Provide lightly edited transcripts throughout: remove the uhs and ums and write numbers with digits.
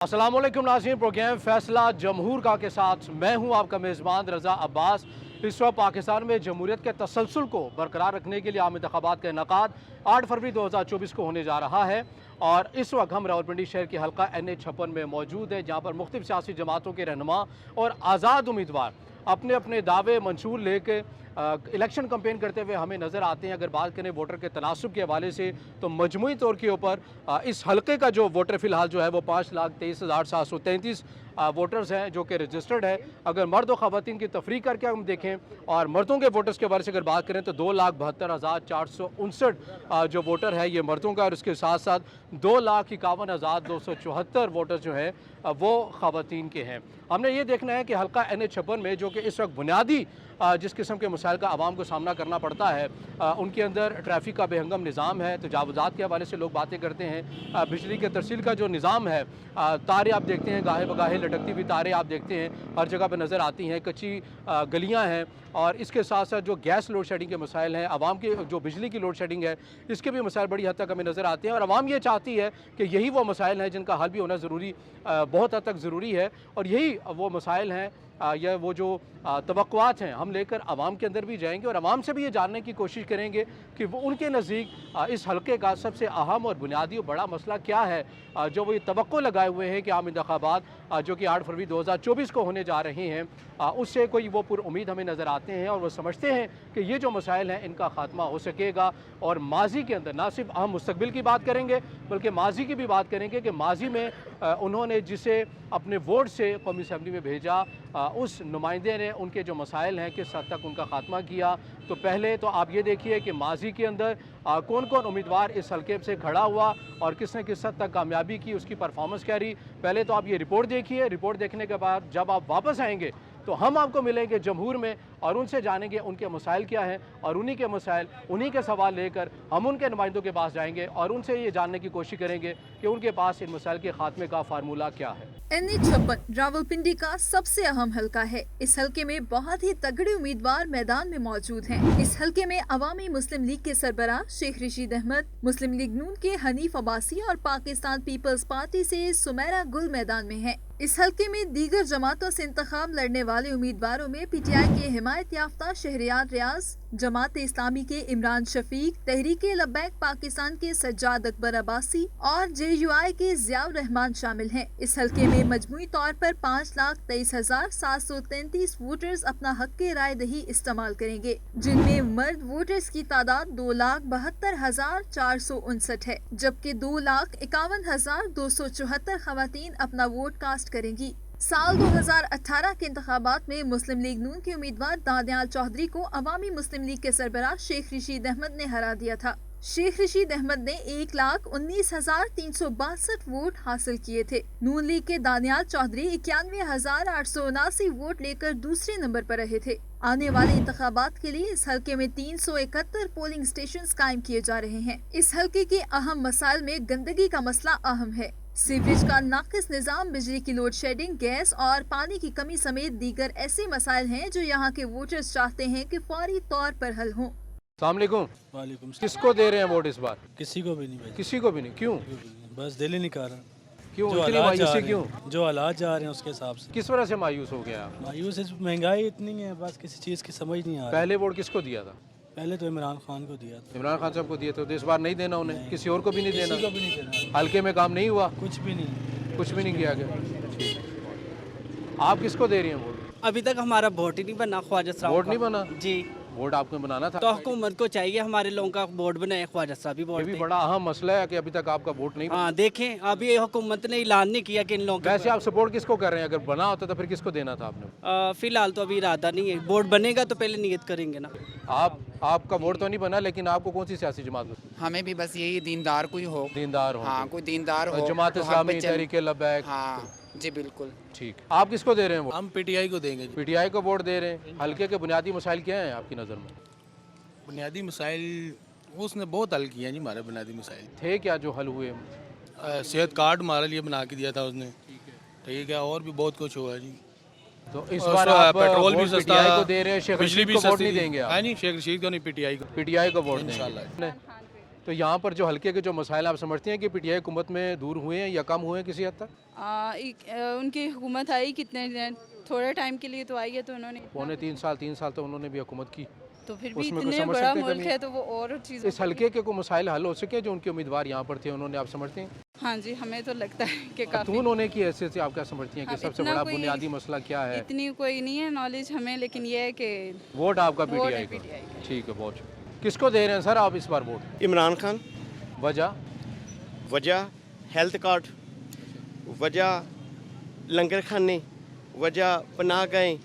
अस्सलाम वालेकुम नाज़रीन, प्रोग्राम फैसला जमहूर का के साथ मैं हूं आपका मेज़बान रज़ा अब्बास। इस वक्त पाकिस्तान में जमहूरियत के तसलसल को बरकरार रखने के लिए आम इंतखाबात का इनेकाद 8 फरवरी 2024 को होने जा रहा है और इस वक्त हम रावलपिंडी शहर के हल्का NH56 में मौजूद है, जहाँ पर मुख्तलिफ सियासी जमातों के रहनुमा और आज़ाद उम्मीदवार अपने अपने दावे मंशूर लेके इलेक्शन कैंपेन करते हुए हमें नज़र आते हैं। अगर बात करें वोटर के तनासुब के हवाले से तो मजमूई तौर के ऊपर इस हल्के का जो वोटर फ़िलहाल जो है वो 5,23,733 वोटर्स हैं जो कि रजिस्टर्ड है। अगर मर्द और ख़वातीन की तफरीक करके हम देखें और मर्दों के वोटर्स के बारे से अगर बात करें तो 2,72,459 जो वोटर है ये मर्दों का, और उसके साथ साथ 2,51,274 वोटर जो हैं वो ख़वातीन के हैं। हमने ये देखना है कि हल्का NH56 में जो कि इस वक्त बुनियादी जिस किस्म के मसाइल का आवाम को सामना करना पड़ता है, उनके अंदर ट्रैफिक का बेहंगम निज़ाम है, तजावुज़ात के हवाले से लोग बातें करते हैं, बिजली के तरसील का जो निज़ाम है, तारें आप देखते हैं गाहे बगाहे लटकती हुई तारें आप देखते हैं हर जगह पर नज़र आती हैं, कच्ची गलियाँ हैं, और इसके साथ साथ जो गैस लोड शेडिंग के मसाइल हैं, आवाम की जो बिजली की लोड शेडिंग है, इसके भी मसाइल बड़ी हद तक हमें नज़र आते हैं। और आवाम ये चाहती है कि यही वो मसाइल हैं जिनका हल भी होना ज़रूरी, बहुत हद तक ज़रूरी है, और यही वो मसाइल हैं या वो जो तवक्कुआत हैं हम लेकर आवाम के अंदर भी जाएंगे और आवाम से भी ये जानने की कोशिश करेंगे कि वो उनके नज़दीक इस हल्के का सबसे अहम और बुनियादी और बड़ा मसला क्या है, जो वो ये तवक्को लगाए हुए हैं कि आम इंतखाबात जो कि 8 फरवरी 2024 को होने जा रहे हैं, उससे कोई वो पुरुम्मीद हमें नज़र आते हैं और वो समझते हैं कि ये जो मसाइल हैं इनका ख़ात्मा हो सकेगा। और माजी के अंदर ना सिर्फ हम मुस्तकबिल की बात करेंगे बल्कि माजी की भी बात करेंगे कि माजी में उन्होंने जिसे अपने वोट से कौमी असम्बली में भेजा, उस नुमाइंदे ने उनके जो मसाइल हैं किस हद तक उनका ख़ात्मा किया। तो पहले तो आप ये देखिए कि माजी के अंदर कौन कौन उम्मीदवार इस हल्के से खड़ा हुआ और किसने किस हद तक कामयाबी की, उसकी परफॉर्मेंस क्या रही। पहले तो आप ये रिपोर्ट देखिए, रिपोर्ट देखने के बाद जब आप वापस आएंगे तो हम आपको मिलेंगे जमहूर में और उनसे जानेंगे उनके मसाइल क्या हैं, और उन्हीं के मसाइल, उन्हीं के सवाल लेकर हम उनके नुमाइंदों के पास जाएंगे और उनसे ये जानने की कोशिश करेंगे कि उनके पास इन मसाइल के खात्मे का फार्मूला क्या है। NH56 रावलपिंडी का सबसे अहम हल्का है। इस हल्के में बहुत ही तगड़े उम्मीदवार मैदान में मौजूद हैं। इस हल्के में अवामी मुस्लिम लीग के सरबराह शेख रशीद अहमद, मुस्लिम लीग नून के हनीफ अब्बासी और पाकिस्तान पीपल्स पार्टी से सुमेरा गुल मैदान में हैं। इस हल्के में दीगर जमातों से इंतखाब लड़ने वाले उम्मीदवारों में PTI के हिमायत याफ्ता शहरियार रियाज, जमात इस्लामी के इमरान शफीक, तहरीक लब्बैक पाकिस्तान के सज्जाद अकबर अब्बासी और JUI के ज़ियाउर रहमान शामिल हैं। इस हल्के में मजमूई तौर पर 5,23,733 वोटर्स अपना हक के राय दही इस्तेमाल करेंगे, जिनमें मर्द वोटर्स की तादाद 2,72,459 है, जबकि 2,51,274 खवातीन अपना वोट कास्ट करेंगी। साल 2018 के इंतखाबात में मुस्लिम लीग नून के उम्मीदवार दानियाल चौधरी को अवामी मुस्लिम लीग के सरबराह शेख रशीद अहमद ने हरा दिया था। शेख रशीद अहमद ने 1,19,362 वोट हासिल किए थे। नून लीग के दानियाल चौधरी 91,879 वोट लेकर दूसरे नंबर पर रहे थे। आने वाले इंतखाबात के लिए इस हल्के में 371 पोलिंग स्टेशन कायम किए जा रहे हैं। इस हल्के के अहम मसाइल में गंदगी का मसला अहम है। सीवरेज का नाकिस निज़ाम, बिजली की लोड शेडिंग, गैस और पानी की कमी समेत दीगर ऐसे मसाइल हैं जो यहाँ के वोटर्स चाहते हैं कि फौरी तौर पर हल हों। अस्सलामुअलैकुम। वालेकुम। किसको दे रहे हैं वोट इस बार? किसी को भी नहीं भाई, किसी को भी नहीं। क्यों? बस दिल ही नहीं कर रहा। क्यों जो इतनी हालात जा मायूसी रहे क्यों? हैं, जो हालात जा रहे हैं उसके हिसाब से किस वजह से मायूस हो गया आप? मायूस है। महंगाई इतनी है, बस किसी चीज़ की समझ नहीं आ रही। पहले वोट किसको दिया था? पहले तो इमरान खान को दिया था। इमरान खान साहब को दिए थे, तो इस बार नहीं देना उन्हें? किसी और को भी नहीं किसी को देना? भी नहीं देना, हल्के में काम नहीं हुआ? कुछ भी नहीं। कुछ भी नहीं किया गया। आप किसको दे रही हैं वोट? अभी तक हमारा वोट ही नहीं बना ख्वाजा साहब वोट का। नहीं बना? जी, वोट आपको बनाना था। तो हुकूमत को चाहिए हमारे लोगों का वोट बनाए, ख्वाजा साहब भी ये वोट भी दें। बड़ा अहम मसला है कि अभी तक आपका वोट नहीं बना। हाँ देखें, अभी हुकूमत ने ऐलान नहीं किया कि इन लोगों वैसे आप सपोर्ट किसको कर रहे हैं? अगर बना होता तो फिर किसको देना था आपने? फिलहाल तो अभी इरादा नहीं है। वोट बनेगा तो पहले नियत करेंगे ना। आपका वोट तो नहीं बना, लेकिन आपको कौन सी सियासी जमात पसंद? हमें भी बस यही दीनदार कोई हो। दीनदार हो? हाँ, कोई दीनदार हो। जमात तो हक इस्लामी, पे चल- तहरीक लब्बैक। हाँ जी बिल्कुल। ठीक। आप किसको दे रहे हैं वोट? हम PTI को देंगे। PTI को वोट दे रहे हैं। हल्के के बुनियादी मसाइल क्या हैं आपकी नज़र में? बुनियादी मसाइल उसने बहुत हल किया जी। हमारे बुनियादी मसाइल थे क्या जो हल हुए? सेहत कार्ड हमारे लिए बना के दिया था उसने, ठीक है, और भी बहुत कुछ हुआ जी। तो इस और बार उसका आप पेट्रोल भी वोट सस्ता, PTI को दे रहे हैं, शेख बिजली रशीद भी को वोट सस्ती नहीं देंगे आप? हाँ नहीं, शेख रशीद को नहीं, PTI को। PTI को वोट देंगे। इंशाल्लाह। नहीं। तो तो यहाँ पर जो हल्के के जो मसाइल आप समझते हैं कि पीटीआई हुकूमत में दूर हुए हैं या कम हुए हैं किसी हद तक? उनकी हुकूमत आई कितने दिन, थोड़े टाइम के लिए तो आई है, तो उन्होंने पौने 3 साल तो उन्होंने भी हुकूमत की। तो फिर भी उसमें कोई इतने समझ बड़ा सकते हैं मुल्क कमी? है तो वो और चीज़। इस हल्के के कोई मसाइल हल हो सके जो उनके उम्मीदवार यहाँ पर थे उन्होंने, आप समझते हैं? हाँ जी, हमें तो लगता है कि काफ़ी। खातून होने की हैसियत से आप क्या समझती हैं कि हाँ, सबसे इतना बड़ा कोई- बुनियादी मसला क्या है? इतनी कोई नहीं है नॉलेज हमें, लेकिन ये है कि वोट आपका वोट पीटीआई है का? PTI का। ठीक है, बहुत शुक्रिया। किसको दे रहे हैं सर आप इस बार वोट? इमरान खान। वजह? वजह हेल्थ कार्ड, वजह लंगर खाने, वजह पनाह गए,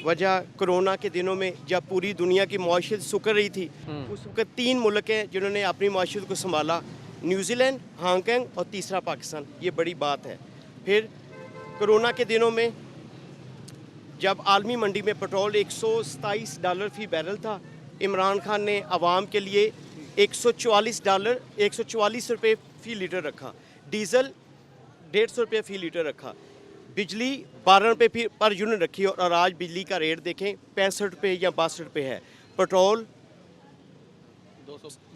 वजह कोरोना के दिनों में जब पूरी दुनिया की मईशत सुकर रही थी, उस वक्त 3 मुल्क हैं जिन्होंने अपनी मईशत को संभाला, न्यूजीलैंड, हांगकांग और तीसरा पाकिस्तान। ये बड़ी बात है। फिर कोरोना के दिनों में जब आलमी मंडी में पेट्रोल $127 फी बैरल था, इमरान खान ने आवाम के लिए $144 रुपये फ़ी लीटर रखा, डीज़ल ₹150 फ़ी लीटर रखा, बिजली 12 रुपये पर यूनिट रखी और आज बिजली का रेट देखें 65 रुपये या 62 रुपये है, पेट्रोल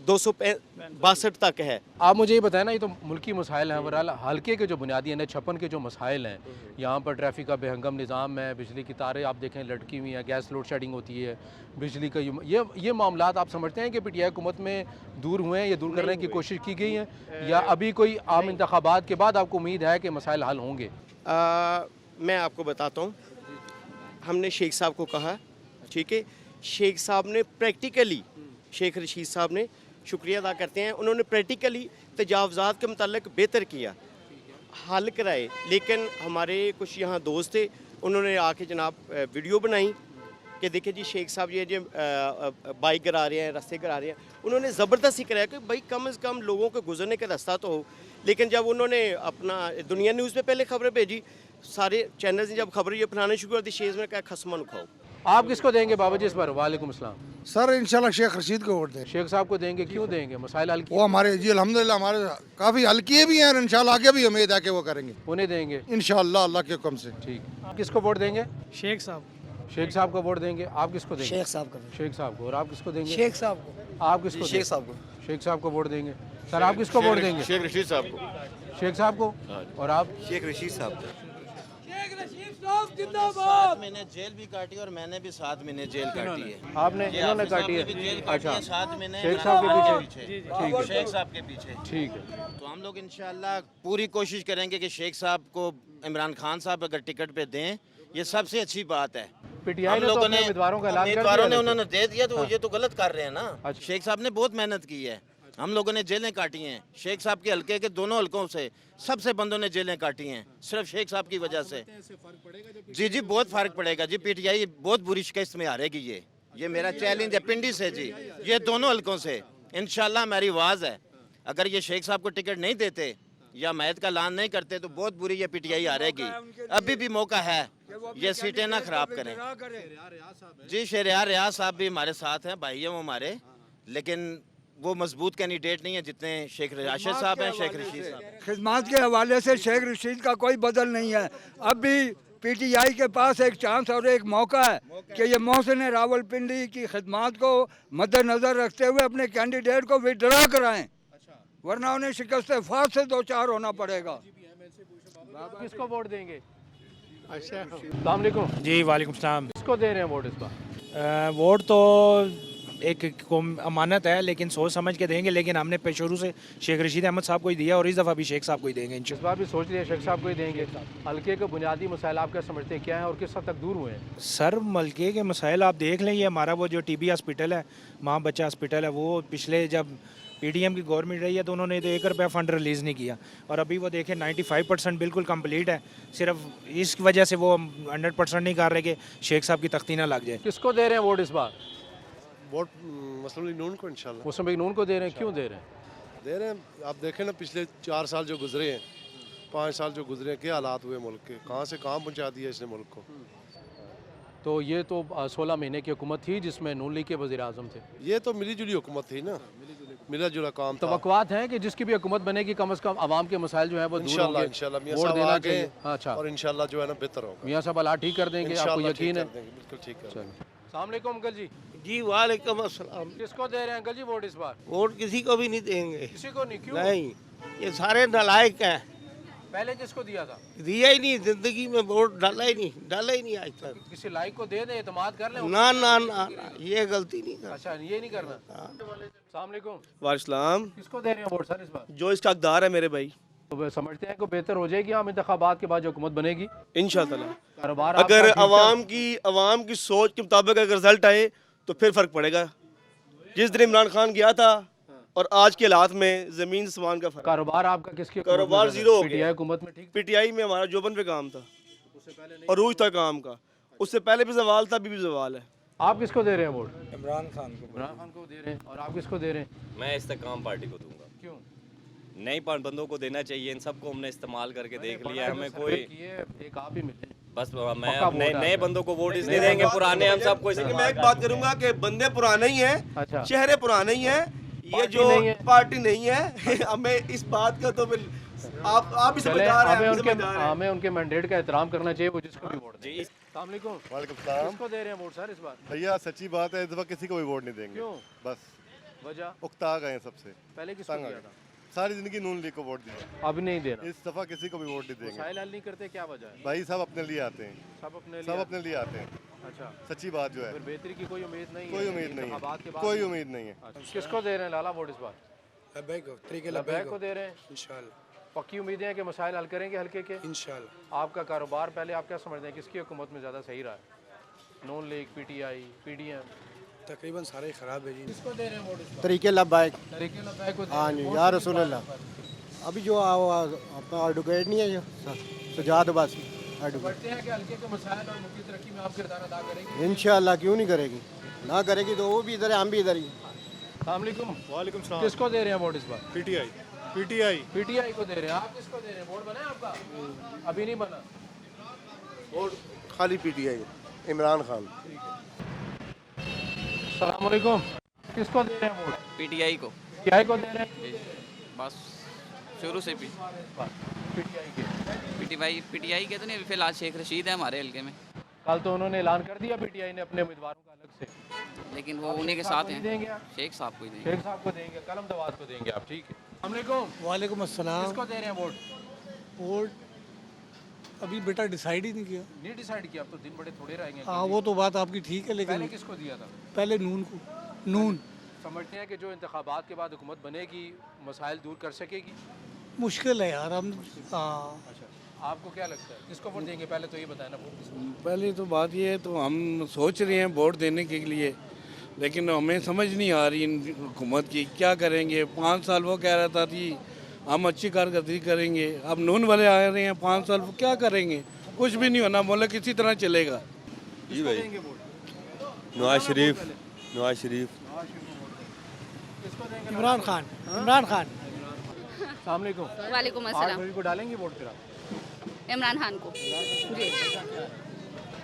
262 तक है। आप मुझे ये बताएं ना, ये तो मुल्की मसाइल हैं, बहरहाल हल्के के जो बुनियादी NH56 के जो मसाइल हैं, यहाँ पर ट्रैफिक का बेहंगम निज़ाम है, बिजली की तारें आप देखें लटकी हुई हैं, गैस लोड शेडिंग होती है, बिजली का ये मामलात आप समझते हैं कि पीटीआई हुकूमत में दूर हुए हैं या दूर करने की कोशिश की गई है, या अभी कोई आम इंतखाबात के बाद आपको उम्मीद है कि मसाइल हल होंगे? मैं आपको बताता हूँ, हमने शेख साहब को कहा, ठीक है, शेख साहब ने प्रैक्टिकली, शेख रशीद साहब ने, शुक्रिया अदा करते हैं, उन्होंने प्रैक्टिकली तजावज़ात के मुतालिक बेहतर किया, हल कराए। लेकिन हमारे कुछ यहाँ दोस्त थे, उन्होंने आके जनाब वीडियो बनाई कि देखिए जी शेख साहब ये जो बाइक गिरा रहे हैं, रास्ते गिरा रहे हैं, उन्होंने ज़बरदस्ती कराया कि भाई कम से कम लोगों को गुजरने का रास्ता तो हो। लेकिन जब उन्होंने अपना दुनिया न्यूज़ पे पहले खबरें भेजी, सारे चैनल्स ने जब खबरें ये फैलाने शुरू कर दी, शेख ने कहा खसमन खाओ। आप किसको देंगे बाबा जी इस बार? वालेकुम अस्सलाम। सर इंशाल्लाह शेख रशीद को वोट दें। शेख साहब को देंगे, क्यों देंगे? मसाइल हल वो हमारे जी अल्हम्दुलिल्लाह हमारे काफ़ी हल किए भी हैं, इंशाल्लाह आगे भी उम्मीद है कि वो करेंगे, उन्हें देंगे इंशाल्लाह अल्लाह के हुक्म से। ठीक। किसको वोट देंगे? शेख साहब। शेख साहब को वोट देंगे। आप किसको देंगे? शेख साहब को। शेख साहब को। और आप किसको देंगे? शेख साहब को। आप किसको? शेख साहब को। शेख साहब को वोट देंगे। सर आप किसको वोट देंगे? शेख रशीद साहब को। शेख साहब को। और आप? शेख रशीद साहब को। सात महीने जेल भी काटी और मैंने भी 7 महीने जेल काटी है। आपने? इन्होंने काटी है? अच्छा, 7 महीने शेख साहब के पीछे? ठीक है, शेख साहब के पीछे। ठीक है। तो हम लोग इंशाल्लाह पूरी कोशिश करेंगे कि शेख साहब को इमरान खान साहब अगर टिकट पे दें, ये सबसे अच्छी बात है। पीटीआई ने तो अपने उम्मीदवारों का ऐलान कर उम्मीदवारों ने दिया, उन्होंने दे दिया, तो ये तो गलत कर रहे हैं ना। अच्छा। शेख साहब ने बहुत मेहनत की है, हम लोगों ने जेलें काटी हैं, शेख साहब के हल्के के दोनों हल्कों से सबसे बंदों ने जेलें काटी हैं सिर्फ शेख साहब की वजह से। जी बहुत फ़र्क पड़ेगा जी, पीटीआई बहुत बुरी शिकस्त में हारेगी। ये मेरा चैलेंज है पिंडी से जी, ये दोनों हल्कों से इंशाल्लाह मेरी आवाज़ है। अगर ये शेख साहब को टिकट नहीं देते या मैद का ऐलान नहीं करते तो बहुत बुरी ये पीटीआई हारेगी। अभी भी मौका है, ये सीटें ना खराब करें जी। शहरियार रियाज साहब भी हमारे साथ हैं, भाई हैं वो हमारे, लेकिन वो मजबूत कैंडिडेट नहीं है जितने शेख राशिद साहब हैं, शेख रशीद साहब। खिदमत के हवाले से शेख रशीद का कोई बदल नहीं है। अब भी पीटीआई के पास एक चांस और एक मौका है कि ये मोहसिन रावलपिंडी की खिदमत को मद्देनज़र रखते हुए अपने कैंडिडेट को विड्रा कराएं, वरना उन्हें शिकस्त फास से 2-4 होना पड़ेगा। किसको वोट देंगे? अच्छा, अस्सलाम वालेकुम जी वालेकुम सलाम। किसको दे रहे हैं वोट इस बार? वोट तो एक अमानत है, लेकिन सोच समझ के देंगे। लेकिन हमने शुरू से शेख रशीद अहमद साहब को ही दिया और इस दफ़ा भी शेख साहब को ही देंगे। इस बार भी सोच लिया शेख साहब को ही देंगे। हल्के के बुनियादी मसाइल आप क्या समझते हैं, क्या है और किस हद तक दूर हुए हैं? सर हल्के के मसाइल आप देख लें, ये हमारा वो जो TB हॉस्पिटल है, माँ बच्चा हॉस्पिटल है, वो पिछले जब PDM की गवर्नमेंट रही है तो उन्होंने तो 1 रुपया फ़ंड रिलीज़ नहीं किया, और अभी वो देखें 95% बिल्कुल कंप्लीट है। सिर्फ इस वजह से वो 100% नहीं कर रहे कि शेख साहब की तख्ती ना लग जाए। किसको दे रहे हैं वोट इस बार? वोट मुस्लिम लीग नून को इंशाल्लाह। मुस्लिम लीग नून को दे रहे हैं, क्यों दे रहे हैं? दे रहे हैं, आप देखें ना पिछले 4 साल जो गुजरे हैं, 5 साल जो गुजरे हैं, क्या हालात हुए मुल्क के, कहाँ से कहाँ पहुँचा दिया इसने मुल्क को। तो ये तो 16 महीने की हुकूमत थी जिसमें नून लीग के वज़ीर आज़म थे। ये तो मिली जुली हुकूमत थी ना, मिला जुला काम था। तवक्कुआत हैं कि जिसकी भी हुकूमत बनेगी कम से कम आवाम के मसाइल जो है वो दूर होंगे। इंशाल्लाह मियां वोट साहब देना आ गए चाहिए। अच्छा, और इंशाल्लाह जो है ना बेहतर होगा। मियां साहब हालात ठीक कर देंगे, आपको यकीन है? बिल्कुल ठीक है। अस्सलाम वालेकुम अंकल जी। जी वालेकुम अस्सलाम। किसको दे रहे हैं अंकल जी वोट इस बार? वोट किसी को भी नहीं देंगे। किसी को नहीं, क्यों? नहीं, ये सारे नालायक हैं। पहले किसको दिया था? दिया ही नहीं, जिंदगी में वोट डाला ही नहीं आज तक। किसी लाइक को दे दे, एतमाद कर ले। ना ना ना, ना ये गलती नहीं कर। अच्छा, ये नहीं करना। अस्सलाम वालेकुम। वालेकुम। किसको दे रहे हैं वोट सर इस बार? जो इसका हकदार है मेरे भाई। तो वे समझते हैं कि बेहतर हो जाएगी आम इंतखाबात के बाद जो हुकूमत बनेगी इंशाअल्लाह। कारोबार अगर आपका अवाम की सोच के मुताबिक अगर रिजल्ट आए तो फिर फर्क पड़ेगा। जिस दिन इमरान खान गया था और आज के हालात में जमीन समान का फर्क। कारोबार आपका किसके? कारोबार जीरो हो गया। पीटीआई हुकूमत में ठीक। पीटीआई में हमारा जोबन पे काम था और रूज था काम का। उससे पहले भी सवाल था, अभी भी सवाल है। आप किसको दे रहे हैं वोट? इमरान खान को। इमरान खान को दे रहे हैं। और आप किसको दे रहे हैं? मैं इस्तेकाम पार्टी को दूंगा। क्यों? नई बंदों को देना चाहिए, इन सबको हमने इस्तेमाल करके देख लिया, हमें कोई एक आप ही मिले। बस मैं अब नए बंदों को वोट इसलिए देंगे, पुराने हम सबको। मैं एक बात करूंगा कि बंदे पुराने ही हैं, अच्छा। चेहरे पुराने ही हैं, ये जो पार्टी नहीं है। हमें इस बात का तो आप भी समझदार हैं। हमें उनके मैंडेट का एहतराम करना चाहिए, वो जिसको भी वोट दे। अस्सलाम वालेकुम। वालेकुम सलाम। किसको दे रहे हैं वोट सर इस बार? भैया सच्ची बात है, इस दफा किसी को भी वोट नहीं देंगे। क्यों? बस वजह उकता गए सबसे। पहले किसको दिया था? सारी जिंदगी नून लीग को वोट दिया। अभी नहीं देना। इस दफा किसी को भी वोट नहीं देंगे। मसाइल हल नहीं करते, क्या वजह है? भाई सब अपने लिए आते हैं। सब अपने लिए आते हैं। अच्छा, सच्ची बात जो है, फिर बेहतरी की कोई उम्मीद नहीं है? कोई उम्मीद नहीं है, कोई उम्मीद नहीं है। किसको दे रहे हैं लाला वोट इस बार? लब्बैक को दे रहे हैं इंशाल्लाह। पक्की उम्मीदें हैं कि मसाइल हल करेंगे हल्के के? इंशाल्लाह। आपका कारोबार पहले आप क्या समझते हैं किसकी हुकूमत में ज़्यादा सही रहा है? नून लीग, पीटीआई, पीडीएम? तकरीबन सारे खराब है जी। किसको दे रहे हैं वोट इस बार? तरीके लब्बैक। तरीके लब्बैक को दे हाँ रहे जी, हैं। या रसूल अल्लाह। अभी जो अपना एडवोकेट नहीं है जो सजाद अब्बासी एडवोकेट, समझते हैं कि हल्के के मसाइल और मुल्की तरक्की में आप किरदार अदा करेंगे? इंशाल्लाह। क्यों नहीं करेगी, ना करेगी तो वो भी इधर है, हम भी इधर ही। अस्सलाम वालेकुम। वालेकुम सलाम। किसको दे रहे हैं वोट इस बार? पीटीआई। पीटीआई। पीटीआई को दे रहे हैं। आप किसको दे रहे हैं? वोट बना है आपका? अभी नहीं बना। वोट खाली पीटीआई, इमरान खान। अस्सलाम वालेकुम। किसको दे रहे हैं वोट? पीटीआई को। पीटीआई को दे रहे हैं? बस शुरू से भी पीटीआई के। पीटीआई के तो नहीं, फिलहाल शेख रशीद है हमारे हल्के में, कल तो उन्होंने ऐलान कर दिया पीटीआई ने अपने उम्मीदवारों का अलग से। लेकिन वो उन्हीं के साथ हैं। देंगे आप? शेख साहब को ही देंगे। शेख साहब को देंगे, कलम दवात को देंगे आप, ठीक है। अस्सलाम वालेकुम। वालेकुम अस्सलाम। किसको दे रहे हैं वोट? वोट अभी बेटा डिसाइड ही नहीं किया। नहीं डिसाइड किया, अब तो दिन बड़े थोड़े रहेंगे। हाँ वो तो बात आपकी ठीक है, पहले लेकिन किसको दिया था? पहले नून को। नून समझते हैं कि जो इंतखाबात के बाद हुकूमत बनेगी मसाइल दूर कर सकेगी? मुश्किल है यार। हम अच्छा, आपको क्या लगता है किसको वोट देंगे? पहले तो ये बताया ना वोट किसको? पहले तो बात ये है, तो हम सोच रहे हैं वोट देने के लिए, लेकिन हमें समझ नहीं आ रही इन हुकूमत की क्या करेंगे। 5 साल वो कह रहा था कि हम अच्छी कारकर्दगी करेंगे, अब नून वाले आ रहे हैं 5 साल, वो क्या करेंगे? कुछ भी नहीं होना, मुल्क इसी तरह चलेगा। जी भाई देंगे वोट? नवाज शरीफ। नवाज शरीफ। किसको देंगे? इमरान खान। इमरान खान। अस्सलाम वालेकुम। वालेकुम 8 अस्सलाम। फरवरी को डालेंगे वोट फिर आप? इमरान खान को जी।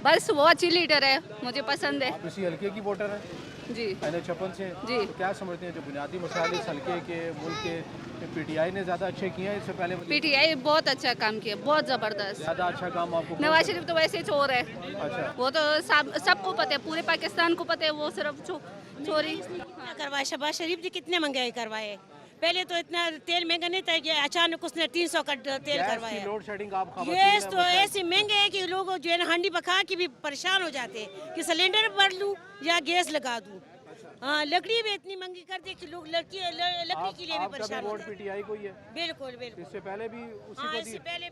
बस वो अच्छी लीडर है, मुझे पसंद है आप इसी हल्के की वोटर हैं जी। NH56 से जी। तो क्या समझते हैं जो बुनियादी मसाइल इस हल्के के मुल्क के पीटीआई ने ज़्यादा अच्छे किए हैं इससे पहले? पीटीआई बहुत अच्छा काम किया, बहुत ज़बरदस्त। ज़्यादा अच्छा काम आपको? नवाज शरीफ तो वैसे चोर है। अच्छा, वो तो सबको पता है, पूरे पाकिस्तान को पता है, वो सिर्फ चोरी करवाए। शहबाज शरीफ जी कितने महंगाई करवाए। पहले तो इतना तेल महंगा नहीं था कि अचानक उसने 300 का तेल करवाया। लोड शेडिंग आप गैस तो ऐसे महंगे है कि लोग जो है ना हांडी पका के भी परेशान हो जाते हैं कि सिलेंडर भर लूँ या गैस लगा दूँ। हाँ, लकड़ी भी इतनी महंगी कर दी कि लोग लकड़ी के लिए भी परेशान हो जाते हैं। पीटीआई को ही है? बिल्कुल बिल्कुल। इससे पहले भी उसी हाँ, को इससे पहले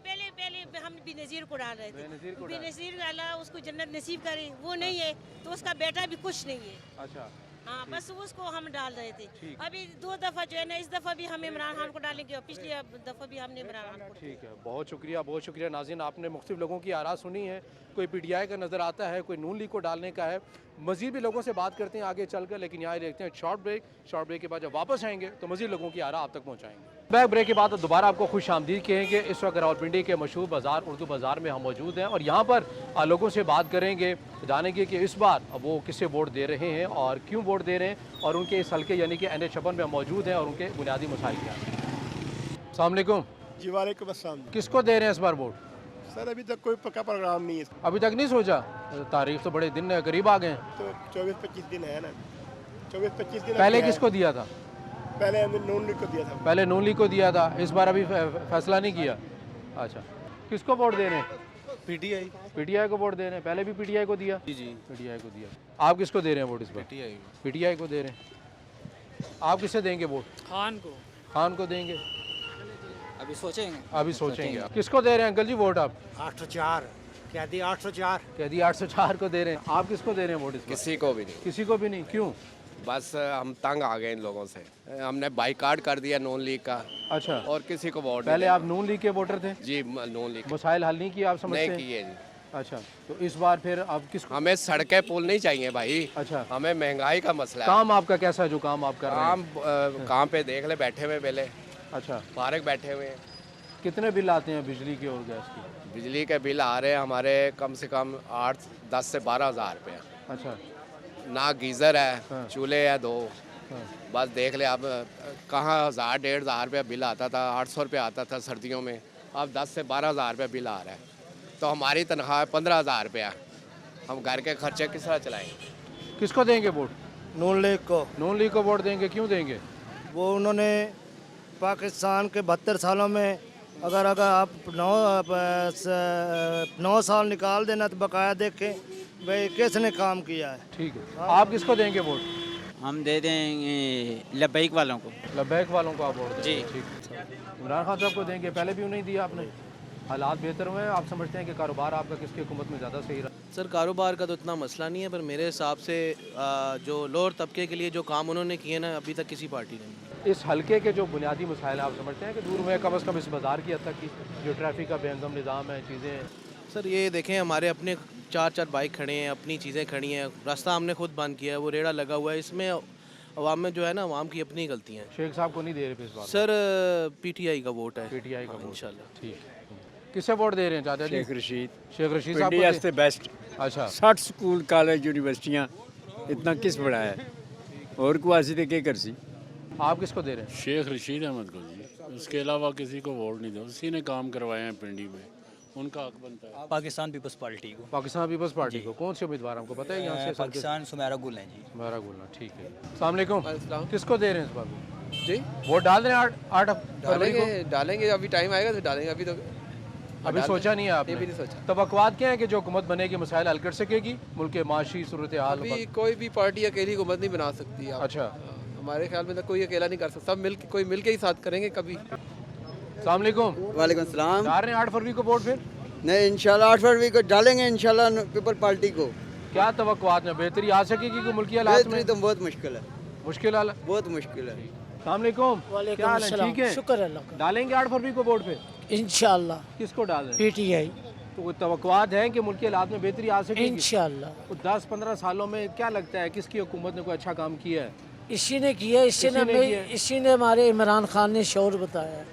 हम बेनज़ीर को डाल रहे थे। बेनज़ीर डाला, उसको जन्नत नसीब करे, वो नहीं है तो उसका बेटा भी कुछ नहीं है। अच्छा, हाँ, बस उसको हम डाल रहे थे। अभी 2 दफ़ा जो है ना, इस दफ़ा भी हम इमरान खान को डालेंगे और पिछली दफ़ा भी हमने इमरान खान को। ठीक है, बहुत शुक्रिया नाज़रीन। आपने मुख्तलिफ लोगों की आरा सुनी है, कोई पीटीआई का नज़र आता है, कोई नून लीग को डालने का है। मज़ीद भी लोगों से बात करते हैं आगे चलकर, लेकिन यहाँ देखते हैं शॉर्ट ब्रेक के बाद जब वापस आएंगे तो मज़ीद लोगों की आरा आप तक पहुँचाएंगे। ब्रेक के बाद दोबारा आपको खुश आमदीद कहेंगे। इस वक्त रावलपिंडी के मशहूर बाज़ार उर्दू बाज़ार में हम मौजूद हैं और यहाँ पर लोगों से बात करेंगे, जानेंगे कि इस बार वो किसे वोट दे रहे हैं और क्यों वोट दे रहे हैं और उनके इस हल्के यानी कि NH56 में हम मौजूद हैं और उनके बुनियादी मसाइल क्या हैं। अस्सलाम वालेकुम। जी वालेकुम अस्सलाम। किसको दे रहे हैं इस बार वोट? सर अभी तक कोई पक्का प्रोग्राम नहीं है। अभी तक नहीं सोचा? तारीख तो बड़े दिन करीब आ गए हैं। तो 24-25 दिन है ना, 24-25 दिन। पहले किसको दिया था? पहले हमने नून लीग को दिया था। पहले नून लीग को दिया था, इस बार अभी फैसला नहीं किया। अच्छा, किसको वोट दे रहे हैं? पीटीआई। पीटीआई को वोट दे रहे हैं, पहले भी पीटीआई को दिया? जी जी, पीटीआई को दिया। आप किसको दे रहे हैं वोट इस बार? पीटीआई। पीटीआई को दे रहे हैं। आप किसे देंगे वोट? खान को। खान को देंगे? अभी सोचेंगे। अभी सोचेंगे। किसको दे रहे हैं अंकल जी वोट आप? 804 कह दी, 804 कह दी, 804 को दे रहे हैं। आप किसको दे रहे हैं वोट इस बार? किसी को भी नहीं। किसी को भी नहीं? क्यों? बस हम तंग आ गए इन लोगों से, हमने बाइकाट कर दिया नून लीग का। अच्छा, और किसी को वोट पहले आप नून लीग के वोटर थे? जी, नून लीग। मसाइल हल नहीं किए आप समझते हैं? नहीं किए जी। अच्छा, तो इस बार फिर आप किसको? हमें सड़कें पुल नहीं चाहिए भाई। अच्छा, हमें महंगाई का मसला है। काम आपका कैसा है जो काम आप कर रहे हैं? काम काम पे देख ले, बैठे हुए पहले। अच्छा, पार्क बैठे हुए हैं। कितने बिल आते हैं बिजली के और गैस के? बिजली के बिल आ रहे हैं हमारे कम से कम 8-10 से 12 हज़ार रुपये। अच्छा, ना गीज़र है, हाँ। चूल्हे है 2। हाँ। बस देख ले अब कहाँ 1000-1500 रुपया बिल आता था, 800 रुपया आता था सर्दियों में, अब 10 से 12 हज़ार रुपया बिल आ रहा है। तो हमारी तनख्वाह 15,000 रुपया, हम घर के खर्चे किस तरह चलाएंगे? किसको देंगे वोट? नून लीग को। नून लीग को वोट देंगे? क्यों देंगे? वो उन्होंने पाकिस्तान के 72 सालों में अगर आप 9 साल निकाल देना तो बकाया देखें भाई किसने काम किया है। ठीक है, आप किसको देंगे वोट? हम दे देंगे लब्बैक वालों को। लब्बैक वालों को आप वोट देंगे? जी। ठीक है। इमरान खान साहब को देंगे, पहले भी उन्हें दिया आपने। हालात बेहतर हुए हैं? आप समझते हैं कि कारोबार आपका किसकी हुकूमत में ज़्यादा सही रहा? सर कारोबार का तो इतना मसला नहीं है, पर मेरे हिसाब से जो लोअर तबके के लिए जो काम उन्होंने किए ना अभी तक किसी पार्टी ने नहीं। इस हल्के के जो बुनियादी मसाइल आप समझते हैं कि दूर हुए कम अज़ कम इस बाज़ार की हद तक की जो ट्रैफिक का बेहंगम निज़ाम है, चीज़ें हैं? सर ये देखें, हमारे अपने 4-4 बाइक खड़े हैं, अपनी चीज़ें खड़ी हैं, रास्ता हमने खुद बंद किया है, वो रेड़ा लगा हुआ है, इसमें अवाम में जो है ना अवाम की अपनी गलतियाँ हैं। शेख साहब को नहीं दे रहे इस बार? सर पीटीआई का वोट है। पीटीआई का वोट, इंशाल्लाह। ठीक है। किसे वोट दे रहे हैं चाचा जी? शेख रशीद। शेख रशीद साहब को वास्ते बेस्ट। अच्छा, 60 स्कूल कॉलेज यूनिवर्सिटियाँ इतना किस बड़ा है और को आसी थे क्या कर सी। आप किसको दे रहे हैं? शेख रशीद अहमद को जी, उसके अलावा किसी को वोट नहीं दे। उसी ने काम करवाए हैं पिंडी में, उनका हक बनता है। पाकिस्तान पीपल्स पार्टी को। पाकिस्तान पीपल्स पार्टी को? कौन से उम्मीदवार हमको पता है यहाँ से? पाकिस्तान सुमेरा गुल हैं जी। सुमेरा गुल, ठीक है। अस्सलाम वालेकुम। किसको दे रहे हैं इस बार जी? वोट? डाल रहे हैं 8 फरवरी को? डालेंगे, अभी टाइम आएगा तो डालेंगे। अभी तो अभी सोचा नहीं है आपने? भी नहीं सोचा। तवक्कुआत क्या है कि जो हुकूमत बनेगी मसाइल हल कर सकेगी? मुल्क के माशी सूरत हाल? अभी कोई भी पार्टी अकेली हुकूमत नहीं बना सकती है। अच्छा, हमारे ख्याल में तो कोई अकेला नहीं कर सकता, सब मिल के कोई मिल के ही साथ करेंगे कभी। अस्सलाम वालेकुम। वालेकुम सलाम। डाल रहे हैं 8 फरवरी को वोट फिर? नहीं, इंशाल्लाह 8 फरवरी को डालेंगे इंशाल्लाह पीपल पार्टी को। क्या तवक्कुआत में बेहतरी आ सकेगी कि मुल्की हालात में? तो बहुत मुश्किल है। मुश्किल हाल? बहुत मुश्किल है। अस्सलाम वालेकुम। क्या हाल है? ठीक है, शुक्र अल्लाह का। डालेंगे 8 फरवरी को वोट फिर इंशाल्लाह। किसको डाल रहे हैं? पीटीआई। तो तवक्कुआत है कि मुल्की हालात में बेहतरी आ सकेगी इंशाल्लाह। तो 10-15 सालों में क्या लगता है किसकी हुकूमत ने कोई अच्छा काम किया है? इसी ने किया, इसी ने हमारे इमरान खान ने शौर बताया।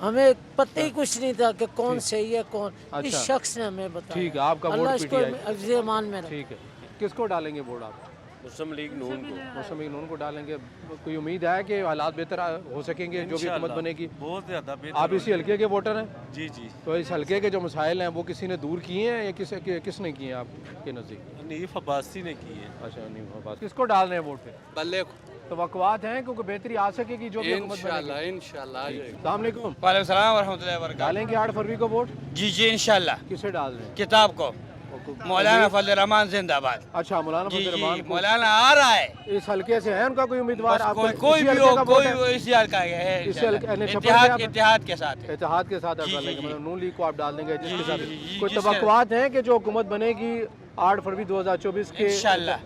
हमें पता ही कुछ नहीं था कि कौन सही है कौन। अच्छा। इस शख्स ने हमें बताया। ठीक है, आपका वोट अल्लाह इसको पीटीआई। अफ़ज़ल-ए-मान में रखे। ठीक है, किसको डालेंगे वोट आप? मुस्लिम लीग नून को। मुस्लिम लीग नून को डालेंगे। कोई उम्मीद है कि हालात बेहतर हो सकेंगे जो भी हुकूमत बनेगी? बहुत ज़्यादा बेहतर। आप इसी हल्के के वोटर हैं? जी जी। तो इस हल्के के जो मसाइल हैं वो किसी ने दूर किए हैं या किसने किए हैं आपके नज़दीक? हनीफ अब्बासी ने की है। अच्छा, हनीफ अब्बासी। किसको डाल रहे हैं वोट पे? बल्ले तवक्कुआत हैं क्योंकि बेहतरी आ सकेगी जो भी हुकूमत बनेगी? इंशाल्लाह। अस्सलाम वालेकुम। वालेकुम सलाम व रहमतुल्लाहि व बरकातहू। डालेंगे 8 फरवरी को वोट? जी जी इंशाल्लाह। किसे डाल रहे हैं? किताब को मौलाना फजल रहमान जिंदाबाद। अच्छा, मौलाना फजल रहमान को मौलाना आ रहा है। इस हल्के से है उनका कोई उम्मीदवार? कोई भी हो, कोई इसी हल्का है। इत्तेहाद के साथ। इत्तेहाद के साथ आप डालेंगे, मतलब नून लीग को आप डाल देंगे जिसके साथ कोई तवक्कुआत हैं कि जो हुकूमत बनेगी 8 फरवरी 2024 के? इंशाल्लाह।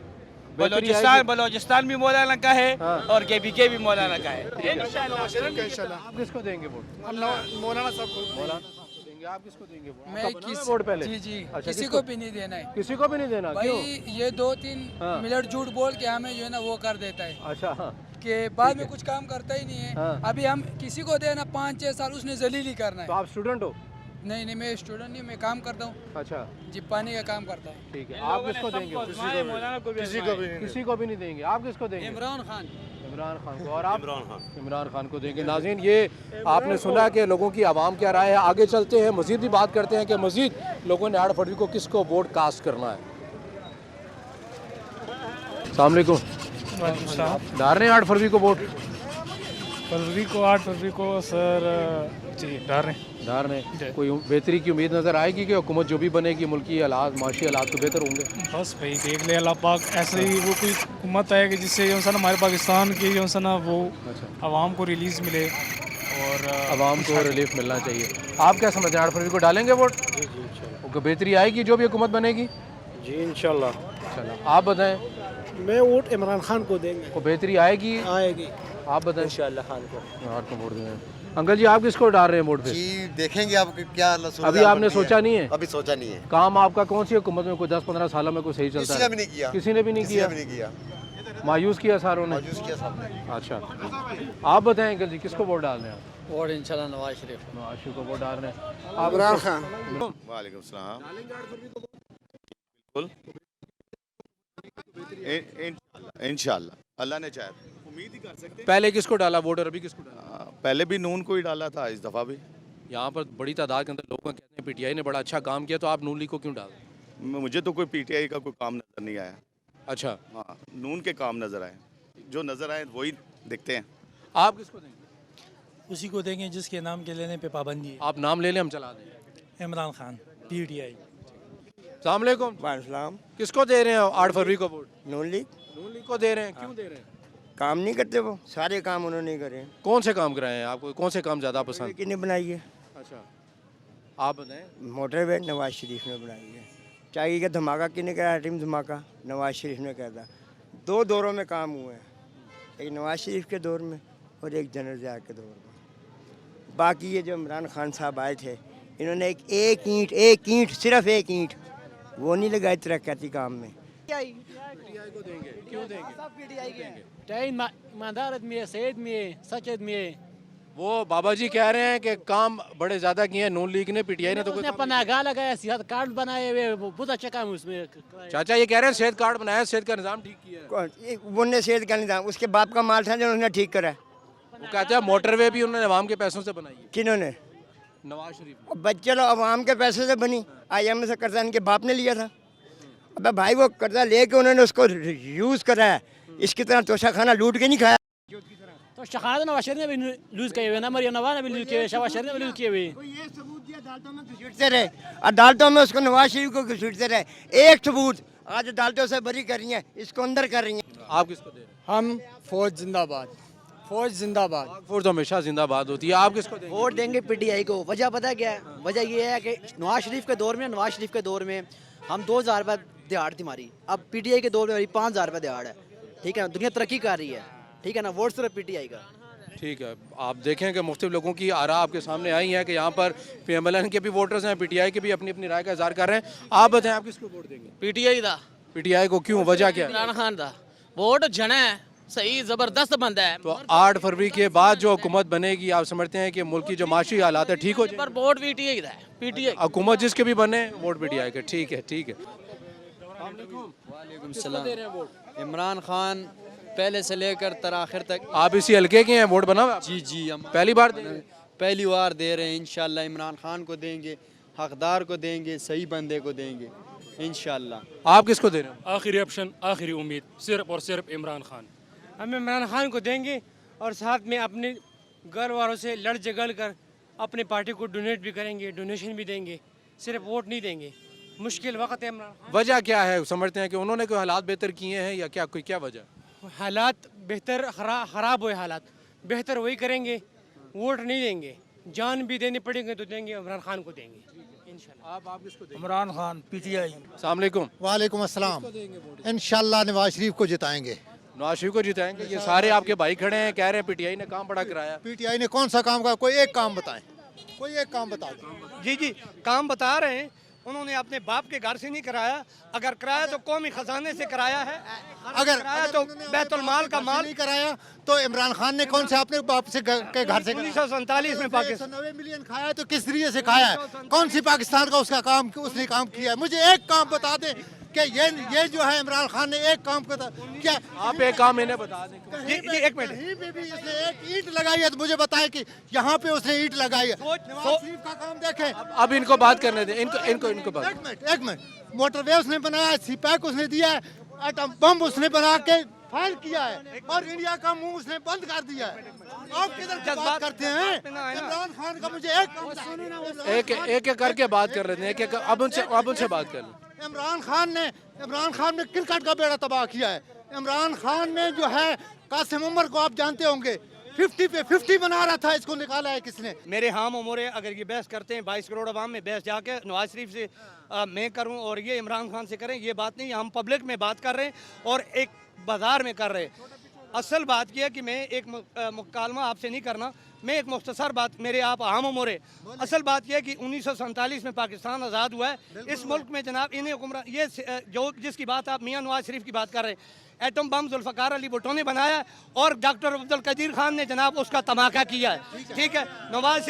बलोचिस्तान भी मौलाना का है और के भी मौलाना का है इंशाल्लाह। आप किसको देंगे वोट? मौलाना साहब को। मौलाना साहब को देंगे। आप किसको देंगे वोट? मैं आपका बना है वोट पहले? जी जी। अच्छा, किसी को भी नहीं देना है। किसी को भी नहीं देना? भाई क्यों? ये 2-3 मिनट झूठ बोल के हमें जो है ना वो कर देता है। अच्छा, हाँ। कि बाद में कुछ काम करता ही नहीं है। हाँ। अभी हम किसी को देना 5-6 साल उसने जलीली करना है। तो आप स्टूडेंट हो? नहीं नहीं, मैं स्टूडेंट नहीं, मैं काम करता हूँ। अच्छा, जिपानी का काम करता है। ठीक है। आप किसको देंगे? किसी को भी नहीं देंगे। आप किसको देंगे? इमरान खान। इमरान खान को। और आप? इमरान खान को देंगे। नाज़रीन, ये आपने सुना कि लोगों की आवाम क्या राय है। आगे चलते हैं, मज़ीद भी बात करते हैं कि मज़ीद लोगों ने 8 फरवरी को किसको वोट कास्ट करना है। अस्सलाम वालेकुम। डाल रहे हैं 8 फरवरी को वोट? 8 फरवरी को सर जी डाल रहे हैं। कोई बेहतरी की उम्मीद नज़र आएगी कि हुकूमत जो भी बनेगी मुल्की हालात, माशी हालात तो बेहतर होंगे? बस भाई देख ले अल्लाह पाक ऐसे ही वो कोई हुकूमत आए कि जिससे जो ना हमारे पाकिस्तान की जो ना वो आवाम को रिलीज़ मिले और आवाम को रिलीफ मिलना चाहिए। आप क्या समझते हैं, 8 फरवरी को डालेंगे वोट? जी, बेहतरी आएगी जो भी हुकूमत बनेगी? जी इंशाल्लाह। आप बताएं। मैं वोट इमरान खान को देंगे। को बेहतरी आएगी? आएगी। आप बताएं। इंशाल्लाह खान को वोट देंगे। अंकल जी, आप किसको डाल रहे हैं वोट पे? जी देखेंगे आप क्या अभी आपने सोचा नहीं है? अभी सोचा नहीं है। काम आपका कौन सी हुकूमत में कोई 10-15 सालों में कोई सही चलता है? किसी ने भी नहीं किया। किसी ने भी नहीं किया। मायूस किया सारों ने। मायूस किया सबने। अच्छा, आप बताएं अंकल जी, किसको वोट डाल रहे हैं आप? वोट इंशाल्लाह नवाज शरीफ। नवाज शरीफ को वोट डाल रहे हैं। इमरान खान। वालेकुम सलाम। इंशाल्लाह अल्लाह ने चाहे उम्मीद ही कर सकते हैं। पहले किसको डाला वोट और अभी किसको डाला? पहले भी नून को ही डाला था, इस दफ़ा भी। यहाँ पर बड़ी तादाद के अंदर लोग कहते हैं पीटीआई ने बड़ा अच्छा काम किया, तो आप नून लीग को क्यों डाल? मुझे तो कोई पीटीआई का कोई काम नज़र नहीं आया। अच्छा। हाँ, नून के काम नज़र आए, जो नज़र आए वही देखते हैं। आप किसको देंगे? उसी को देंगे जिसके नाम के लेने पे पाबंदी है। आप नाम ले लें, हम चला दें। इमरान खान PTI। अस्सलाम वालेकुम। किसको दे रहे हैं 8 फरवरी को वोट? नून लीग। नून लीग को दे रहे हैं। क्यों दे रहे हैं? काम नहीं करते वो, सारे काम उन्होंने ही करे। कौन से काम कराए हैं आपको? कौन से काम ज़्यादा पसंद? किसने बनाई है? अच्छा, आप बताएं। मोटरवे नवाज शरीफ ने बनाई है। चाय का धमाका किसने कराया? टीम धमाका नवाज शरीफ ने कहा था। 2 दौरों में काम हुए हैं, एक नवाज शरीफ के दौर में और एक जनरल ज़िया के दौर में। बाकी ये जो इमरान खान साहब आए थे, इन्होंने एक ईंट सिर्फ एक ईंट वो नहीं लगाई तरक्याती काम में। ईमानदार आदमी है, सही आदमी है, सच आदमी है। वो बाबा जी कह रहे हैं कि काम बड़े ज्यादा किए हैं नून लीग ने, पीटीआई ने तो कोई पनागा लगाया, सेहत कार्ड बनाए हुए, बहुत अच्छा काम उसमें। चाचा ये कह रहे हैं सेहत कार्ड बनाया, सेहत का निज़ाम ठीक किया है। वो ने सेहत का निज़ाम उसके बाप का माल था जो उन्होंने ठीक करा। वो कहते हैं मोटरवे भी उन्होंने अवाम के पैसों से बनाई है। किन्होंने? नवाज शरीफ। बच्चे लोग अवाम के पैसे से बनी। IMF से कर्जा इनके बाप ने लिया था। अबे भाई वो कर्जा लेके उन्होंने उसको यूज़ करा है, इसकी तरह तोशा खाना लूट के नहीं खाया। तो शखाद नवाज शरीफ ने भी लूज किए हुए ना, मरियम नवाज ने भी लूज किए हुए, शहबाज शरीफ ने भी लूज किए हुए। ये सबूत दिया अदालतों में घसीटते रहे, अदालतों में उसको नवाज शरीफ को घसीटते रहे। एक सबूत आज अदालतों से बरी कर रही हैं, इसको अंदर कर रही हैं। आप किसको दे रहे हैं? हम फौज जिंदाबाद। फौज जिंदाबाद। फौज तो हमेशा जिंदाबाद होती है। आप किसको देंगे? वोट देंगे PTI को। वजह पता क्या है? वजह ये है कि नवाज शरीफ के दौर में हम 2000 रुपये दिहाड़ थी हमारी, अब PTI के दौर में हमारी 5000 रुपये दिहाड़ है। ठीक है ना, दुनिया तरक्की कर रही है। ठीक है ना, वोट सिर्फ PTI का। ठीक है, आप देखें कि मुख्तलिफ लोगों की आरा आपके सामने आई हैं कि यहाँ पर PMLN के भी वोटर्स हैं, PTI के भी अपनी अपनी राय का इजहार कर रहे हैं। आप बताएं, आप किसको वोट देंगे? PTI दा। PTI को क्यों, वजह क्या है? इमरान खान दा वोट जना है, सही ज़बरदस्त बंदा है। तो 8 फरवरी के बाद जो हुकूमत बनेगी, आप समझते हैं कि मुल्क की जो माशी हालात है ठीक हो जाए? पर वोट PTI दा है। PTI हुकूमत जिसके भी बने वोट PTI के। ठीक है, ठीक है। वालेकुम सलाम। इमरान खान पहले से लेकर तर आखिर तक। आप इसी हल्के के हैं, वोट बना हुआ? जी हम पहली बार पहली बार दे रहे हैं। इंशाल्लाह इमरान खान को देंगे, हकदार को देंगे, सही बंदे को देंगे इंशाल्लाह। आप किसको दे रहे हो? आखिरी ऑप्शन, आखिरी उम्मीद सिर्फ और सिर्फ इमरान खान। हम इमरान खान को देंगे और साथ में अपने घर वालों से लड़ झगड़ कर अपने पार्टी को डोनेट भी करेंगे, डोनेशन भी देंगे, सिर्फ वोट नहीं देंगे। मुश्किल वक्त है इमरान खान। वजह क्या है? समझते हैं कि उन्होंने कोई हालात बेहतर किए हैं या क्या, कोई क्या वजह? हालात बेहतर ख़राब हुए, हालात बेहतर वही करेंगे, वोट नहीं देंगे। जान भी देनी पड़ेंगे तो देंगे, इमरान खान को देंगे इंशाल्लाह। आप किसको देंगे? इमरान खान PTI। अस्सलाम वालेकुम। वालेकुम अस्सलाम। इंशाल्लाह नवाज शरीफ को जिताएंगे। नवाज शरीफ को जिताएंगे। ये सारे आपके भाई खड़े हैं, कह रहे हैं PTI ने काम बड़ा कराया। PTI ने कौन सा काम करा? कोई एक काम बताएं, कोई एक काम बता दें। जी काम बता रहे हैं। उन्होंने अपने बाप के घर से नहीं कराया, अगर कराया तो कौमी खजाने से कराया है, अगर कराया तो बैतुल माल का माल नहीं कराया तो इमरान खान ने कौन से अपने बाप से के घर से 1947 में पाकिस्तान 90 मिलियन खाया तो किस तरीके से खाया है? कौन सी पाकिस्तान का उसका काम उसने काम किया है? मुझे एक काम बता दें कि ये जो है इमरान खान ने एक काम करता क्या आप एक काम इन्हें बता दें। एक मिनट कहीं पे भी इसने एक ईंट लगाई है तो मुझे बताएं कि यहाँ पे उसने ईंट लगाई है। नवाज शरीफ का काम देखें। अब इनको बात करने दें, इनको बात। एक मिनट मोटरवे उसने बनाया, सीपैक उसने दिया है, एटम बम उसने बना के फायर किया है और इंडिया का मुंह उसने बंद कर दिया है। आप किधर की बात करते हैं? इमरान खान का मुझे एक करके बात कर रहे थे। अब उनसे बात कर लें। इमरान खान ने क्रिकेट का बेड़ा तबाह किया है। इमरान खान ने जो है कासिम उमर को आप जानते होंगे 50 पे 50 बना रहा था, इसको निकाला है किसने? मेरे हम उमर अगर ये बहस करते हैं 22 करोड़ अवाम में बहस जाके नवाज शरीफ से मैं करूं और ये इमरान खान से करें, ये बात नहीं। हम पब्लिक में बात कर रहे हैं और एक बाजार में कर रहे हैं। असल बात यह है कि मैं एक मुकालमा आपसे नहीं करना, मैं एक मुख्तसर बात मेरे आप आम उमर है। असल बात यह है कि 1947 में पाकिस्तान आज़ाद हुआ है। इस मुल्क में जनाब इन्हें हुक्मरान ये जो जिसकी बात आप मियाँ नवाज शरीफ की बात कर रहे हैं, एटम बम जुल्फ़िकार अली भुट्टो ने बनाया और डॉक्टर अब्दुल कदीर खान ने जनाब उसका तमाका किया है। ठीक है, नवाज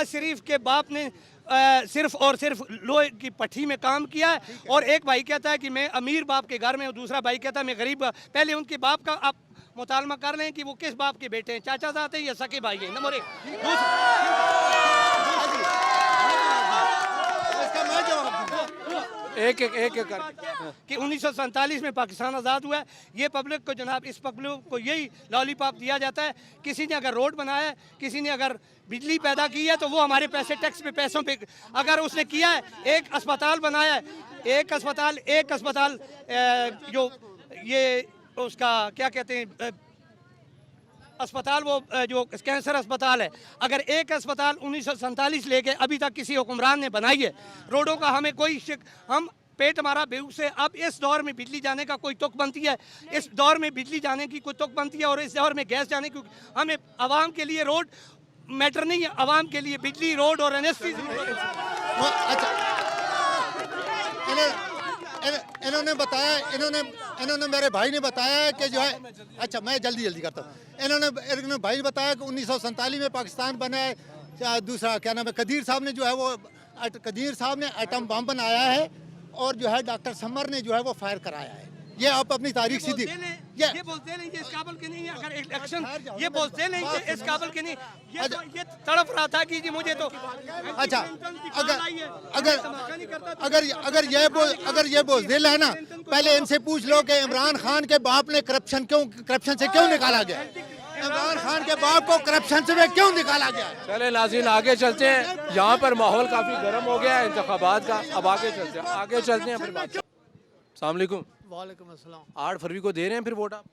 शरीफ के बाप ने सिर्फ और सिर्फ लोहे की पट्टी में काम किया है। और एक भाई कहता है कि मैं अमीर बाप के घर में और दूसरा भाई कहता है मैं गरीब। पहले उनके बाप का आप मुतालमा कर लें कि वो किस बाप के बेटे हैं, चाचा साथ हैं या सके भाई हैं। नंबर एक कर कि 1947 में पाकिस्तान आज़ाद हुआ है। ये पब्लिक को जनाब इस पब्लिक को यही लॉलीपॉप दिया जाता है। किसी ने अगर रोड बनाया है, किसी ने अगर बिजली पैदा की है तो वो हमारे पैसे टैक्स पे पैसों पे अगर उसने किया है। एक अस्पताल बनाया है, एक अस्पताल जो ये उसका क्या कहते हैं अस्पताल, वो जो कैंसर अस्पताल है, अगर एक अस्पताल 1947 लेके अभी तक किसी हुक्मरान ने बनाई है। रोडों का हमें कोई हम पेट हमारा बेहू से अब इस दौर में बिजली जाने का कोई तुक बनती है, इस दौर में बिजली जाने की कोई तुक बनती है और इस दौर में गैस जाने की। हमें आवाम के लिए रोड मैटर नहीं है, आवाम के लिए बिजली, रोड और एनएससी। इन्होंने बताया, इन्होंने मेरे भाई ने बताया कि जो है, अच्छा मैं जल्दी करता हूँ। इन्होंने भाई बताया कि 1947 में पाकिस्तान बना है। दूसरा क्या नाम है, कदीर साहब ने जो है वो एटम बम बनाया है और जो है डॉक्टर समर ने जो है वो फायर कराया है। ये आप अपनी तारीख सीधी ये बोलते नहीं, ये इस काबिल के नहीं है। अगर इलेक्शन ये बोलते नहीं कि इस काबिल के नहीं, ये तड़प रहा था कि जी मुझे तो अच्छा अगर ये बोल है ना, पहले इनसे पूछ लो कि इमरान खान के बाप ने करप्शन से क्यों निकाला गया? इमरान खान के बाप को करप्शन से क्यों निकाला गया? चले नाज़रीन आगे चलते हैं, यहाँ पर माहौल काफ़ी गर्म हो गया है इंतखाबात का। अब आगे चलते हैं फिर बात। अस्सलाम वालेकुम। वालेकुम अस्सलाम। 8 फरवरी को दे रहे हैं फिर वोट? आप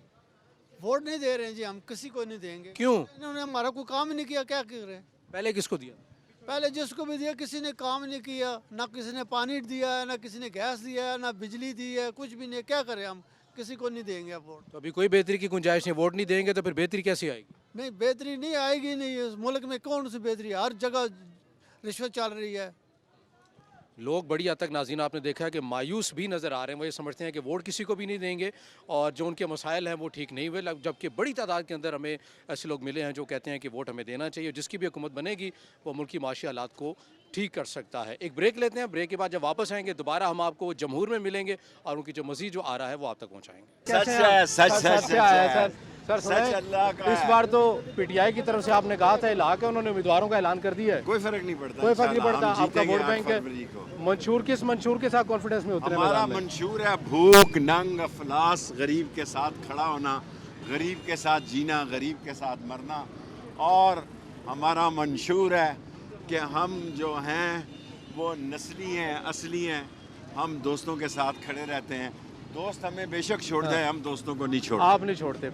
वोट नहीं दे रहे हैं जी, हम किसी को नहीं देंगे। क्यों? इन्होंने हमारा कोई काम ही नहीं किया, क्या कर रहे हैं? पहले किसको दिया? पहले जिसको भी दिया किसी ने काम नहीं किया, ना किसी ने पानी दिया है, ना किसी ने गैस दिया है, ना बिजली दी है, कुछ भी नहीं। क्या करें, हम किसी को नहीं देंगे अब वोट। तो अभी कोई बेहतरी की गुंजाइश नहीं, वोट नहीं देंगे तो फिर बेहतरी कैसे आएगी? नहीं, बेहतरी नहीं आएगी। नहीं, इस मुल्क में कौन सी बेहतरी? हर जगह रिश्वत चल रही है। लोग बड़ी हद तक नाज़रीन आपने देखा है कि मायूस भी नज़र आ रहे हैं। वो ये समझते हैं कि वोट किसी को भी नहीं देंगे और जो उनके मसाइल हैं वो ठीक नहीं हुए। जबकि बड़ी तादाद के अंदर हमें ऐसे लोग मिले हैं जो कहते हैं कि वोट हमें देना चाहिए। जिसकी भी हुकूमत बनेगी वो मुल्क की माशी हालात को ठीक कर सकता है। एक ब्रेक लेते हैं, ब्रेक के बाद जब वापस आएंगे दोबारा हम आपको जमहूर में मिलेंगे और उनकी जो मज़ीद जो आ रहा है वो आप तक पहुँचाएंगे। सर इस बार तो पीटीआई की तरफ से आपने कहा था इलाहा के उन्होंने उम्मीदवारों का ऐलान कर दिया है। कोई फर्क नहीं पड़ता, कोई फर्क नहीं पड़ता। आपका वोट बैंक है। मंशूर के साथ कॉन्फिडेंस में उतरे? हमारा मंशूर है भूख, नंग, अफलास, गरीब के साथ खड़ा होना, गरीब के साथ जीना, गरीब के साथ मरना। और हमारा मंशूर है कि हम जो हैं वो नस्ली हैं, असली हैं। हम दोस्तों के साथ खड़े रहते हैं। दोस्त हमें बेशक छोड़ जाए, हम दोस्तों को नहीं छोड़ते। आप नहीं छोड़ते।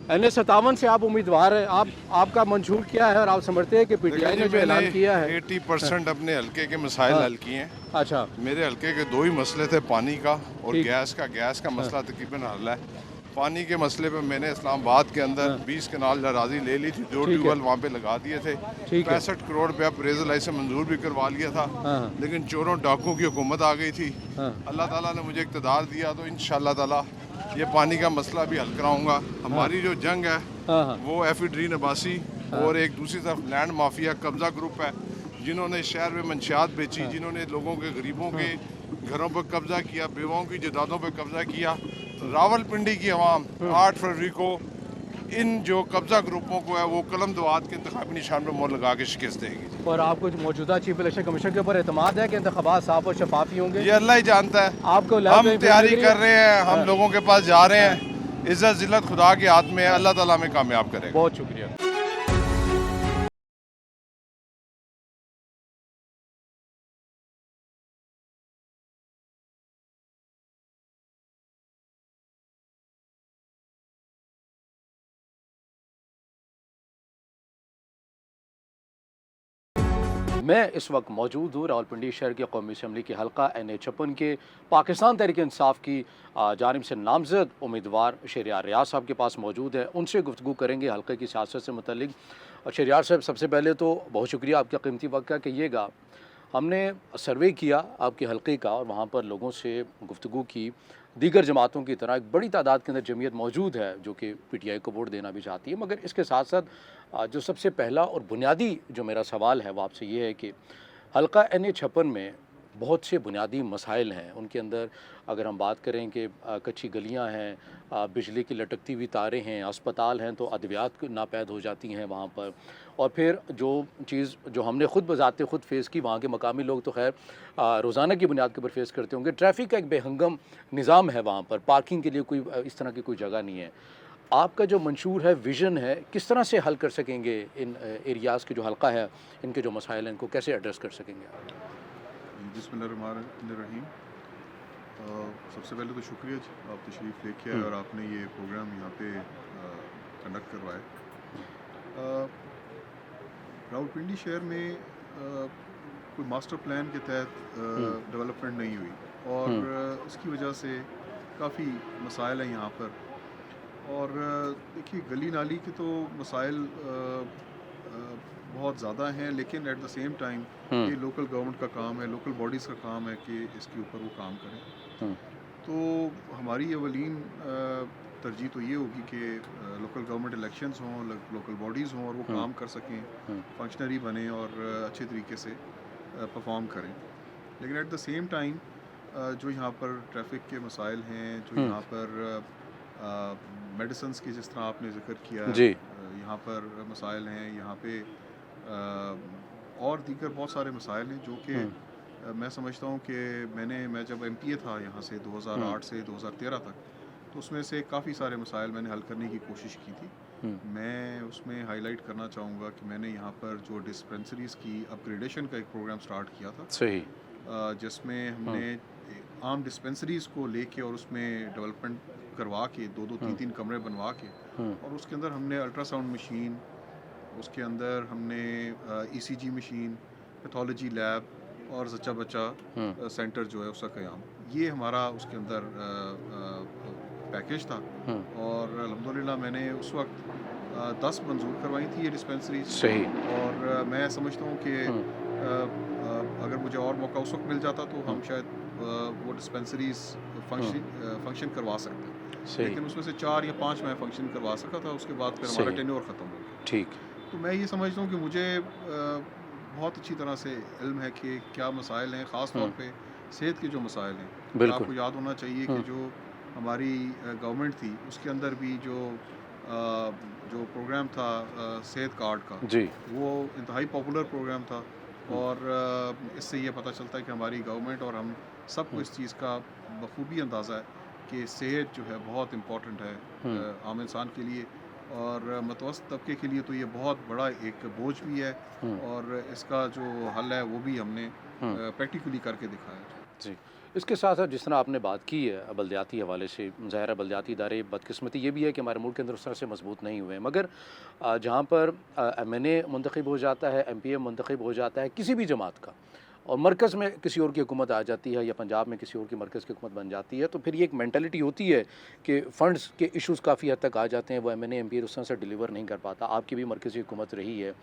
NS57 से आप उम्मीदवार हैं, आपका मंशूर क्या है और आप समझते हैं कि पीटीआई ने जो ऐलान किया है? 80% अपने हल्के के मसाइल हल किए हैं। अच्छा, मेरे हल्के के 2 ही मसले थे, पानी का और गैस का। गैस का मसला तकरीबन हल है। पानी के मसले पे मैंने इस्लामाबाद के अंदर 20 कनाल अराजी ले ली थी, 2 ट्यूबवेल वहाँ पे लगा दिए थे। 65 करोड़ रुपया अप्रेजल लाइसेंस मंजूर भी करवा लिया था, लेकिन चोरों डाकुओं की हुकूमत आ गई थी। अल्लाह ताला ने मुझे इक़्तिदार दिया तो इंशाअल्लाह ताला ये पानी का मसला भी हल कराऊंगा। हमारी जो जंग है वो एफिड्रीन अब्बासी और एक दूसरी तरफ लैंड माफिया कब्जा ग्रुप है, जिन्होंने शहर में मंशियात बेची, जिन्होंने लोगों के गरीबों के घरों पर कब्जा किया, बेवाओं की जायदादों पर कब्जा किया। रावलपिंडी की आवाम 8 फरवरी को इन जो कब्जा ग्रुपों को है वो कलम दवात के इंतखाबी निशान पर मोहर लगा के शिकस्त देगी। और आपको जो मौजूदा चीफ इलेक्शन कमीशन के ऊपर एतमाद है कि इंतखाबात साफ और शफाफ ही होंगे? ये अल्लाह ही जानता है। आपको हम तैयारी कर रहे हैं, हम लोगों के पास जा रहे हैं। इज्जत जिल्लत खुदा के हाथ में है, अल्लाह ताला हमें कामयाब करेगा। बहुत शुक्रिया। मैं इस वक्त मौजूद हूँ रावलपिंडी शहर के कौमी असम्बली के हल्का NA-56 के पाकिस्तान तहरीक इंसाफ की जानिब से नामजद उम्मीदवार शहरियार रियाज साहब के पास मौजूद है। उनसे गुफ्तगू करेंगे हल्के की सियासत से मुतल्लिक। शहरियार साहब, सबसे पहले तो बहुत शुक्रिया आपका कीमती वक्त का कहिएगा। हमने सर्वे किया आपके हल्के का और वहाँ पर लोगों से गुफ्तगू की। दीगर जमातों की तरह एक बड़ी तादाद के अंदर जमीयत मौजूद है जो कि PTI को वोट देना भी चाहती है, मगर इसके साथ साथ जो सबसे पहला और बुनियादी जो मेरा सवाल है वो आपसे ये है कि हल्का NA-56 में बहुत से बुनियादी मसाइल हैं। उनके अंदर अगर हम बात करें कि कच्ची गलियां हैं, बिजली की लटकती हुई तारें हैं, अस्पताल हैं तो अद्वियात नापैद हो जाती हैं वहाँ पर। और फिर जो चीज़ जो हमने ख़ुद बजाते ख़ुद फेस की, वहाँ के मकामी लोग तो खैर रोज़ाना की बुनियाद के ऊपर फेस करते होंगे, ट्रैफिक का एक बेहंगम निज़ाम है वहाँ पर, पार्किंग के लिए कोई इस तरह की कोई जगह नहीं है। आपका जो मंशूर है, विज़न है, किस तरह से हल कर सकेंगे इन एरियाज़ के जो हल्का है, इनके जो मसाइल हैं, इनको कैसे एड्रेस कर सकेंगे? बिस्मिल्लाहिर्रहमानिर्रहीम। सबसे पहले तो शुक्रिया आप तशरीफ़ लेके आए और आपने ये प्रोग्राम यहाँ पे कंडक्ट करवाया। रावलपिंडी शहर में कोई मास्टर प्लान के तहत डेवलपमेंट नहीं हुई और इसकी वजह से काफ़ी मसाइल हैं यहाँ पर। और देखिए, गली नाली के तो मसाइल बहुत ज़्यादा हैं, लेकिन एट द सेम टाइम ये लोकल गवर्नमेंट का काम है, लोकल बॉडीज़ का काम है कि इसके ऊपर वो काम करें। तो हमारी अवलीन तरजीह तो ये होगी कि लोकल गवर्नमेंट इलेक्शंस हों, लोकल बॉडीज़ हों और वो काम कर सकें, फंक्शनरी बने और अच्छे तरीके से परफॉर्म करें। लेकिन एट द सेम टाइम जो यहाँ पर ट्रैफिक के मसाइल हैं, जो यहाँ पर मेडिसिन्स की जिस तरह आपने जिक्र किया, यहाँ पर मसाइल हैं, यहाँ पे और दीगर बहुत सारे मसाइल हैं जो कि मैं समझता हूँ कि मैं जब MPA था यहाँ से 2008 से 2013 तक, तो उसमें से काफ़ी सारे मसाइल मैंने हल करने की कोशिश की थी। मैं उसमें हाईलाइट करना चाहूँगा कि मैंने यहाँ पर जो डिस्पेंसरीज़ की अपग्रेडेशन का एक प्रोग्राम स्टार्ट किया था, सही, जिसमें हमने आम डिस्पेंसरीज़ को लेके और उसमें डेवलपमेंट करवा के 2-3 कमरे बनवा के और उसके अंदर हमने अल्ट्रासाउंड मशीन, उसके अंदर हमने ECG मशीन, पैथोलॉजी लैब और जच्चा बच्चा सेंटर जो है उसका क़याम, ये हमारा उसके अंदर पैकेज था। और अल्हम्दुलिल्लाह मैंने उस वक्त 10 मंजूर करवाई थी ये डिस्पेंसरी, सही। और मैं समझता हूँ कि अगर मुझे और मौका उस वक्त मिल जाता तो हम शायद वो डिस्पेंसरीज फंक्शन करवा सकते हैं, लेकिन उसमें से 4 या 5 मैं फंक्शन करवा सका था। उसके बाद फिर हमारा टेन्योर ख़त्म हो गया। ठीक। तो मैं ये समझता हूँ कि मुझे बहुत अच्छी तरह से इल्म है कि क्या मसाइल हैं, ख़ास तौर पे सेहत के जो मसाइल हैं। आपको याद होना चाहिए कि जो हमारी गवर्नमेंट थी उसके अंदर भी जो प्रोग्राम था सेहत कार्ड का जी, वो इंतहाई पॉपुलर प्रोग्राम था। और इससे ये पता चलता है कि हमारी गवर्नमेंट और हम सबको इस चीज़ का बखूबी अंदाज़ा है कि सेहत जो है बहुत इम्पॉर्टेंट है आम इंसान के लिए, और मतवसत तबके के लिए तो ये बहुत बड़ा एक बोझ भी है, और इसका जो हल है वो भी हमने प्रैक्टिकली करके दिखाया जी। इसके साथ साथ जिस तरह आपने बात की है बल्दियाती हवाले से, ज़ाहिर है बल्दियाती इदारे, बदकिस्मती ये भी है कि हमारे मुल्क के अंदर उस तरह से मजबूत नहीं हुए हैं, मगर जहाँ पर MNA मुंतखब हो जाता है, MPA मुंतखब हो जाता है किसी भी जमात का, और मरकज़ में किसी और की हुकूमत आ जाती है या पंजाब में किसी और की मरकज़ की हुकूमत बन जाती है, तो फिर ये एक मेंटालिटी होती है कि फ़ंड्स के इश्यूज़ काफ़ी हद तक आ जाते हैं, वो MNA MP उस तरह से डिलीवर नहीं कर पाता। आपकी भी मरकज़ी हुकूमत रही है,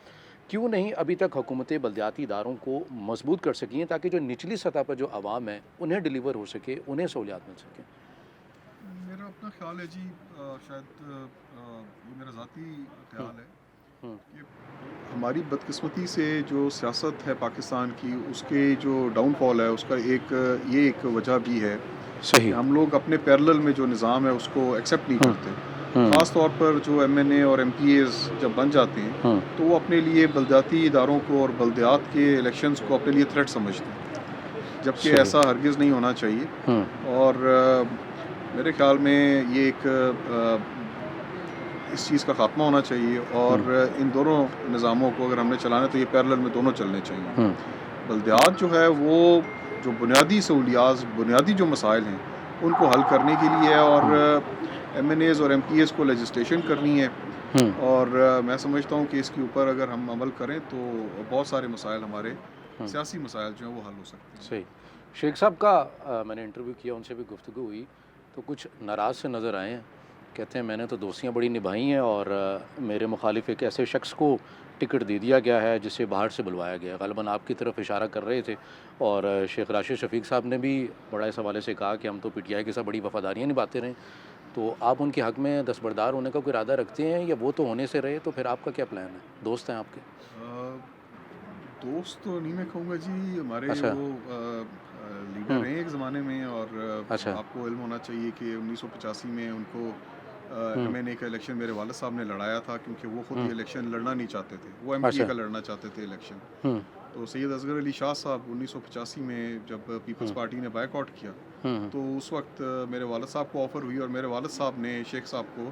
क्यों नहीं अभी तक हुकूमतें बल्दियाती इदारों को मजबूत कर सकी हैं ताकि जो निचली सतह पर जो आवाम है उन्हें डिलीवर हो सके, उन्हें सहूलियात मिल सकें? मेरा अपना ख्याल है जी, शायद ये मेरा ज़ाती ख्याल है कि हमारी बदकिस्मती से जो सियासत है पाकिस्तान की, उसके जो डाउनफॉल है उसका ये एक वजह भी है। सही, हम लोग अपने पैरेलल में जो निज़ाम है उसको एक्सेप्ट नहीं करते। ख़ास तौर पर जो MNA और MPAs जब बन जाते हैं तो वो अपने लिए बलदियाती इदारों को और बलदियात के इलेक्शंस को अपने लिए थ्रेट समझते हैं, जबकि ऐसा हरगिज़ नहीं होना चाहिए। और मेरे ख्याल में ये एक इस चीज़ का ख़ात्मा होना चाहिए और इन दोनों निज़ामों को अगर हमने चलाना है तो ये पैरेलल में दोनों चलने चाहिए। बल्दियात जो है वो जो बुनियादी सहूलियात, बुनियादी जो मसाइल हैं उनको हल करने के लिए और MNAs और MPAs को लेजिस्लेशन करनी है और मैं समझता हूँ कि इसके ऊपर अगर हम अमल करें तो बहुत सारे मसाइल हमारे सियासी मसाइल जो हैं वो हल हो सकते हैं। सही। शेख साहब का मैंने इंटरव्यू किया, उनसे भी गुफ्तगू हुई तो कुछ नाराज़ से नज़र आए हैं। कहते हैं मैंने तो दोस्तियाँ बड़ी निभाई हैं और मेरे मुखालिफ एक ऐसे शख्स को टिकट दे दिया गया है जिसे बाहर से बुलवाया गया। ग़ालिबन आपकी तरफ इशारा कर रहे थे और शेख राशिद शफ़ीक साहब ने भी बड़ा इस हवाले से कहा कि हम तो PTI के साथ बड़ी वफ़ादारियाँ निभाते रहे। तो आप उनके हक़ में दस्तबरदार होने का कोई इरादा रखते हैं या वो तो होने से रहे, तो फिर आपका क्या प्लान है? दोस्त हैं आपके? दोस्त तो नहीं मैं कहूँगा जी, हमारे वो लीडर रहे एक ज़माने में और आपको इल्म होना चाहिए कि 1985 में उनको MNA का इलेक्शन मेरे वालिद साहब ने लड़ाया था, क्योंकि वो खुद इलेक्शन लड़ना नहीं चाहते थे, वो MPA का लड़ना चाहते थे इलेक्शन। तो सैयद असगर अली शाह साहब 1985 में जब पीपल्स पार्टी ने बायकॉट किया तो उस वक्त मेरे वालिद साहब को ऑफ़र हुई और मेरे वालिद साहब ने शेख साहब को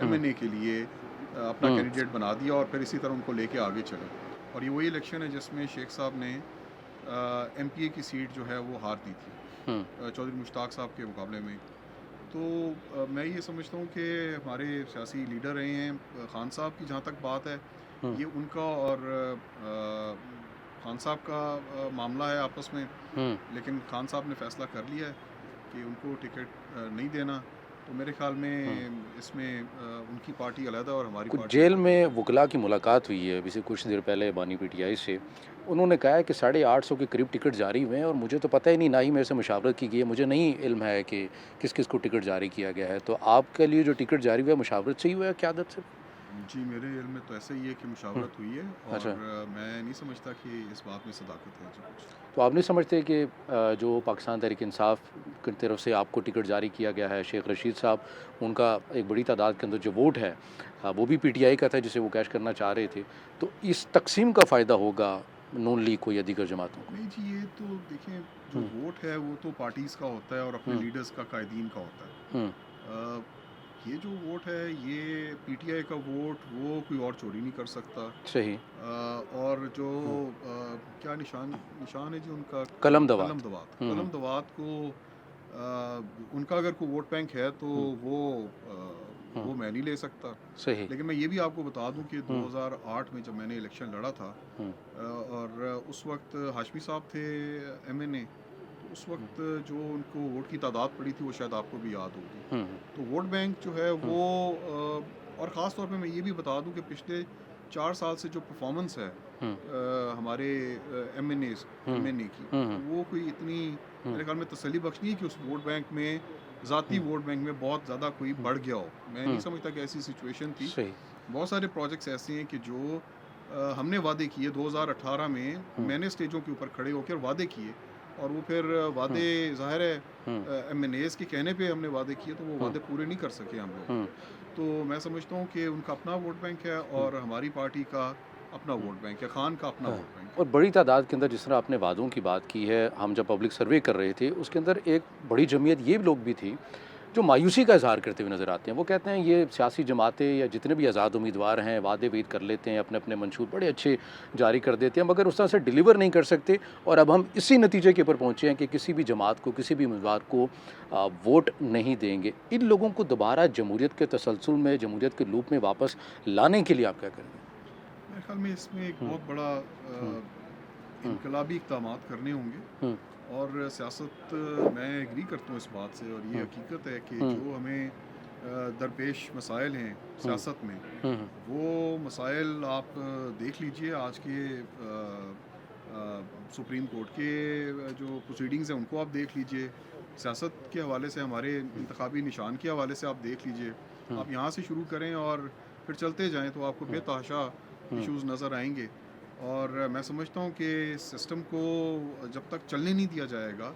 MNA के लिए अपना कैंडिडेट बना दिया और फिर इसी तरह उनको लेके आगे चले। और ये वही इलेक्शन है जिसमें शेख साहब ने MPA की सीट जो है वो हार दी थी चौधरी मुश्ताक साहब के मुकाबले में। तो मैं ये समझता हूँ कि हमारे सियासी लीडर रहे हैं, खान साहब की जहाँ तक बात है ये उनका और खान साहब का मामला है आपस में, लेकिन खान साहब ने फैसला कर लिया है कि उनको टिकट नहीं देना। तो मेरे ख्याल में इसमें उनकी पार्टी अलग है और हमारी कुछ पार्टी जेल में वकला की मुलाकात हुई है अभी से कुछ देर पहले बानी PTI से। उन्होंने कहा है कि 850 के करीब टिकट जारी हुए हैं और मुझे तो पता ही नहीं, ना ही मेरे से मुशावरत की गई है, मुझे नहीं इल्म है कि किस किस को टिकट जारी किया गया है। तो आपके लिए जो टिकट जारी हुआ है मुशावरत से ही हुआ है क्या आदत से? जी मेरे इल्म में तो ऐसा ही है कि मुशावरत हुई है और मैं नहीं समझता कि इस बात में सदाकत है जो कुछ। तो आप नहीं समझते कि जो पाकिस्तान तहरीक इंसाफ की तरफ से आपको टिकट जारी किया गया है, शेख रशीद साहब, उनका एक बड़ी तादाद के अंदर जो वोट है वो भी PTI का था जिसे वो कैश करना चाह रहे थे, तो इस तकसीम का फ़ायदा होगा नून लीग को या दीगर जमातों को? नहीं जी, ये तो देखें जो वोट है वो तो पार्टीज़ का होता है और अपने लीडर्स का, कायदीन का होता है। ये जो वोट है ये PTI का वोट वो कोई और चोरी नहीं कर सकता। सही। और जो क्या निशान है जी उनका, कलम दवात को उनका अगर कोई वोट बैंक है तो वो मैं नहीं ले सकता। सही। लेकिन मैं ये भी आपको बता दूं कि 2008 में जब मैंने इलेक्शन लड़ा था और उस वक्त हाशमी साहब थे MNA, उस वक्त जो उनको वोट की तादाद पड़ी थी वो शायद आपको भी याद होगी। तो वोट बैंक जो है वो और ख़ास तौर पे मैं ये भी बता दूं कि पिछले 4 साल से जो परफॉर्मेंस है हमारे MNA की वो कोई इतनी मेरे ख्याल में तसल्ली बख्श नहीं है कि उस वोट बैंक में ज़ाती वोट बैंक में बहुत ज़्यादा कोई बढ़ गया हो। मैं नहीं समझता कि ऐसी सिचुएशन थी। बहुत सारे प्रोजेक्ट्स ऐसे हैं कि जो हमने वादे किए 2018 में, मैंने स्टेजों के ऊपर खड़े होकर वादे किए और वो फिर वादे ज़ाहिर है MNAs के कहने पे हमने वादे किए तो वो वादे पूरे नहीं कर सके हम लोग। तो मैं समझता हूँ कि उनका अपना वोट बैंक है और हमारी पार्टी का अपना वोट बैंक है, खान का अपना वोट बैंक। और बड़ी तादाद के अंदर जिस तरह आपने वादों की बात की है, हम जब पब्लिक सर्वे कर रहे थे उसके अंदर एक बड़ी जमीयत ये लोग भी थी जो मायूसी का इजहार करते हुए नज़र आते हैं। वो कहते हैं ये सियासी जमातें या जितने भी आज़ाद उम्मीदवार हैं वादे वेद कर लेते हैं, अपने अपने मंशूर बड़े अच्छे जारी कर देते हैं, मगर उस तरह से डिलीवर नहीं कर सकते और अब हम इसी नतीजे के ऊपर पहुँचे हैं कि किसी भी जमात को, किसी भी उम्मीदवार को वोट नहीं देंगे। इन लोगों को दोबारा जमहूरियत के तसलसल में, जमहूरियत के लूप में वापस लाने के लिए आप क्या करेंगे? मेरे ख्याल में इसमें एक बहुत बड़ा इनकलाबी इक़दाम करने होंगे। और सियासत मैं एग्री करता हूँ इस बात से, और ये हकीकत है कि जो हमें दरपेश मसाइल हैं सियासत में, वो मसाइल आप देख लीजिए आज के सुप्रीम कोर्ट के जो प्रोसीडिंग्स हैं उनको आप देख लीजिए, सियासत के हवाले से हमारे इंतखाबी निशान के हवाले से आप देख लीजिए। आप यहाँ से शुरू करें और फिर चलते जाएं तो आपको बेतहाशा इश्यूज़ नज़र आएंगे। और मैं समझता हूँ कि सिस्टम को जब तक चलने नहीं दिया जाएगा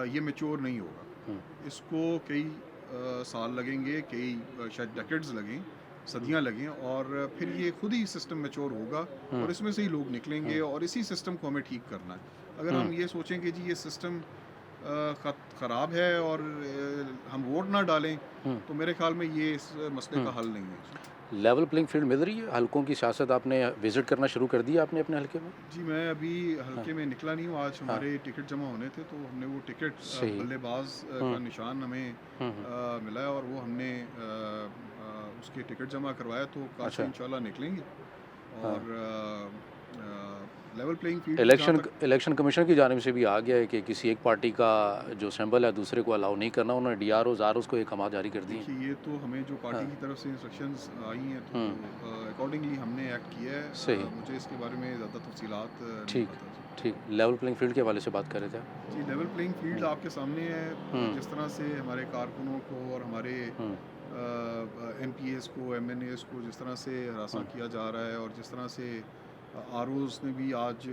ये मैच्योर नहीं होगा। इसको कई साल लगेंगे, कई शायद डेकेड्स लगें, सदियां लगें, और फिर ये खुद ही सिस्टम मैच्योर होगा और इसमें से ही लोग निकलेंगे और इसी सिस्टम को हमें ठीक करना है। अगर हम ये सोचें कि जी ये सिस्टम ख़राब है और हम वोट ना डालें तो मेरे ख्याल में ये इस मसले का हल नहीं है। लेवल प्लेइंग फील्ड मिल रही है? हलकों की सियासत आपने विज़िट करना शुरू कर दिया आपने अपने हलके में? जी मैं अभी हलके में निकला नहीं हूँ। आज हमारे टिकट जमा होने थे तो हमने वो टिकट बल्लेबाज का निशान हमें मिला है और वो हमने उसके टिकट जमा करवाया, तो काश इंशाल्लाह निकलेंगे। और level playing field election commission की जानिब से भी आ गया है कि किसी एक पार्टी का जो सिंबल है दूसरे को अलाउ नहीं करना। उन्होंने DROs ROs को एक हमा जारी कर दी है। ये तो हमें जो पार्टी की तरफ से इंस्ट्रक्शंस आई हैं तो अकॉर्डिंगली हमने एक्ट किया है। सही। मुझे इसके बारे में ज़्यादा तफसीलात ठीक। लेवल प्लेइंग फील्ड के हवाले से बात कर रहे थे जी। लेवल प्लेइंग फील्ड आपके सामने है। जिस तरह से हमारे कारकुनों को और हमारे MPAs को, MNAs को जिस तरह से हरासा किया जा रहा है, और जिस तरह से ROs ने भी आज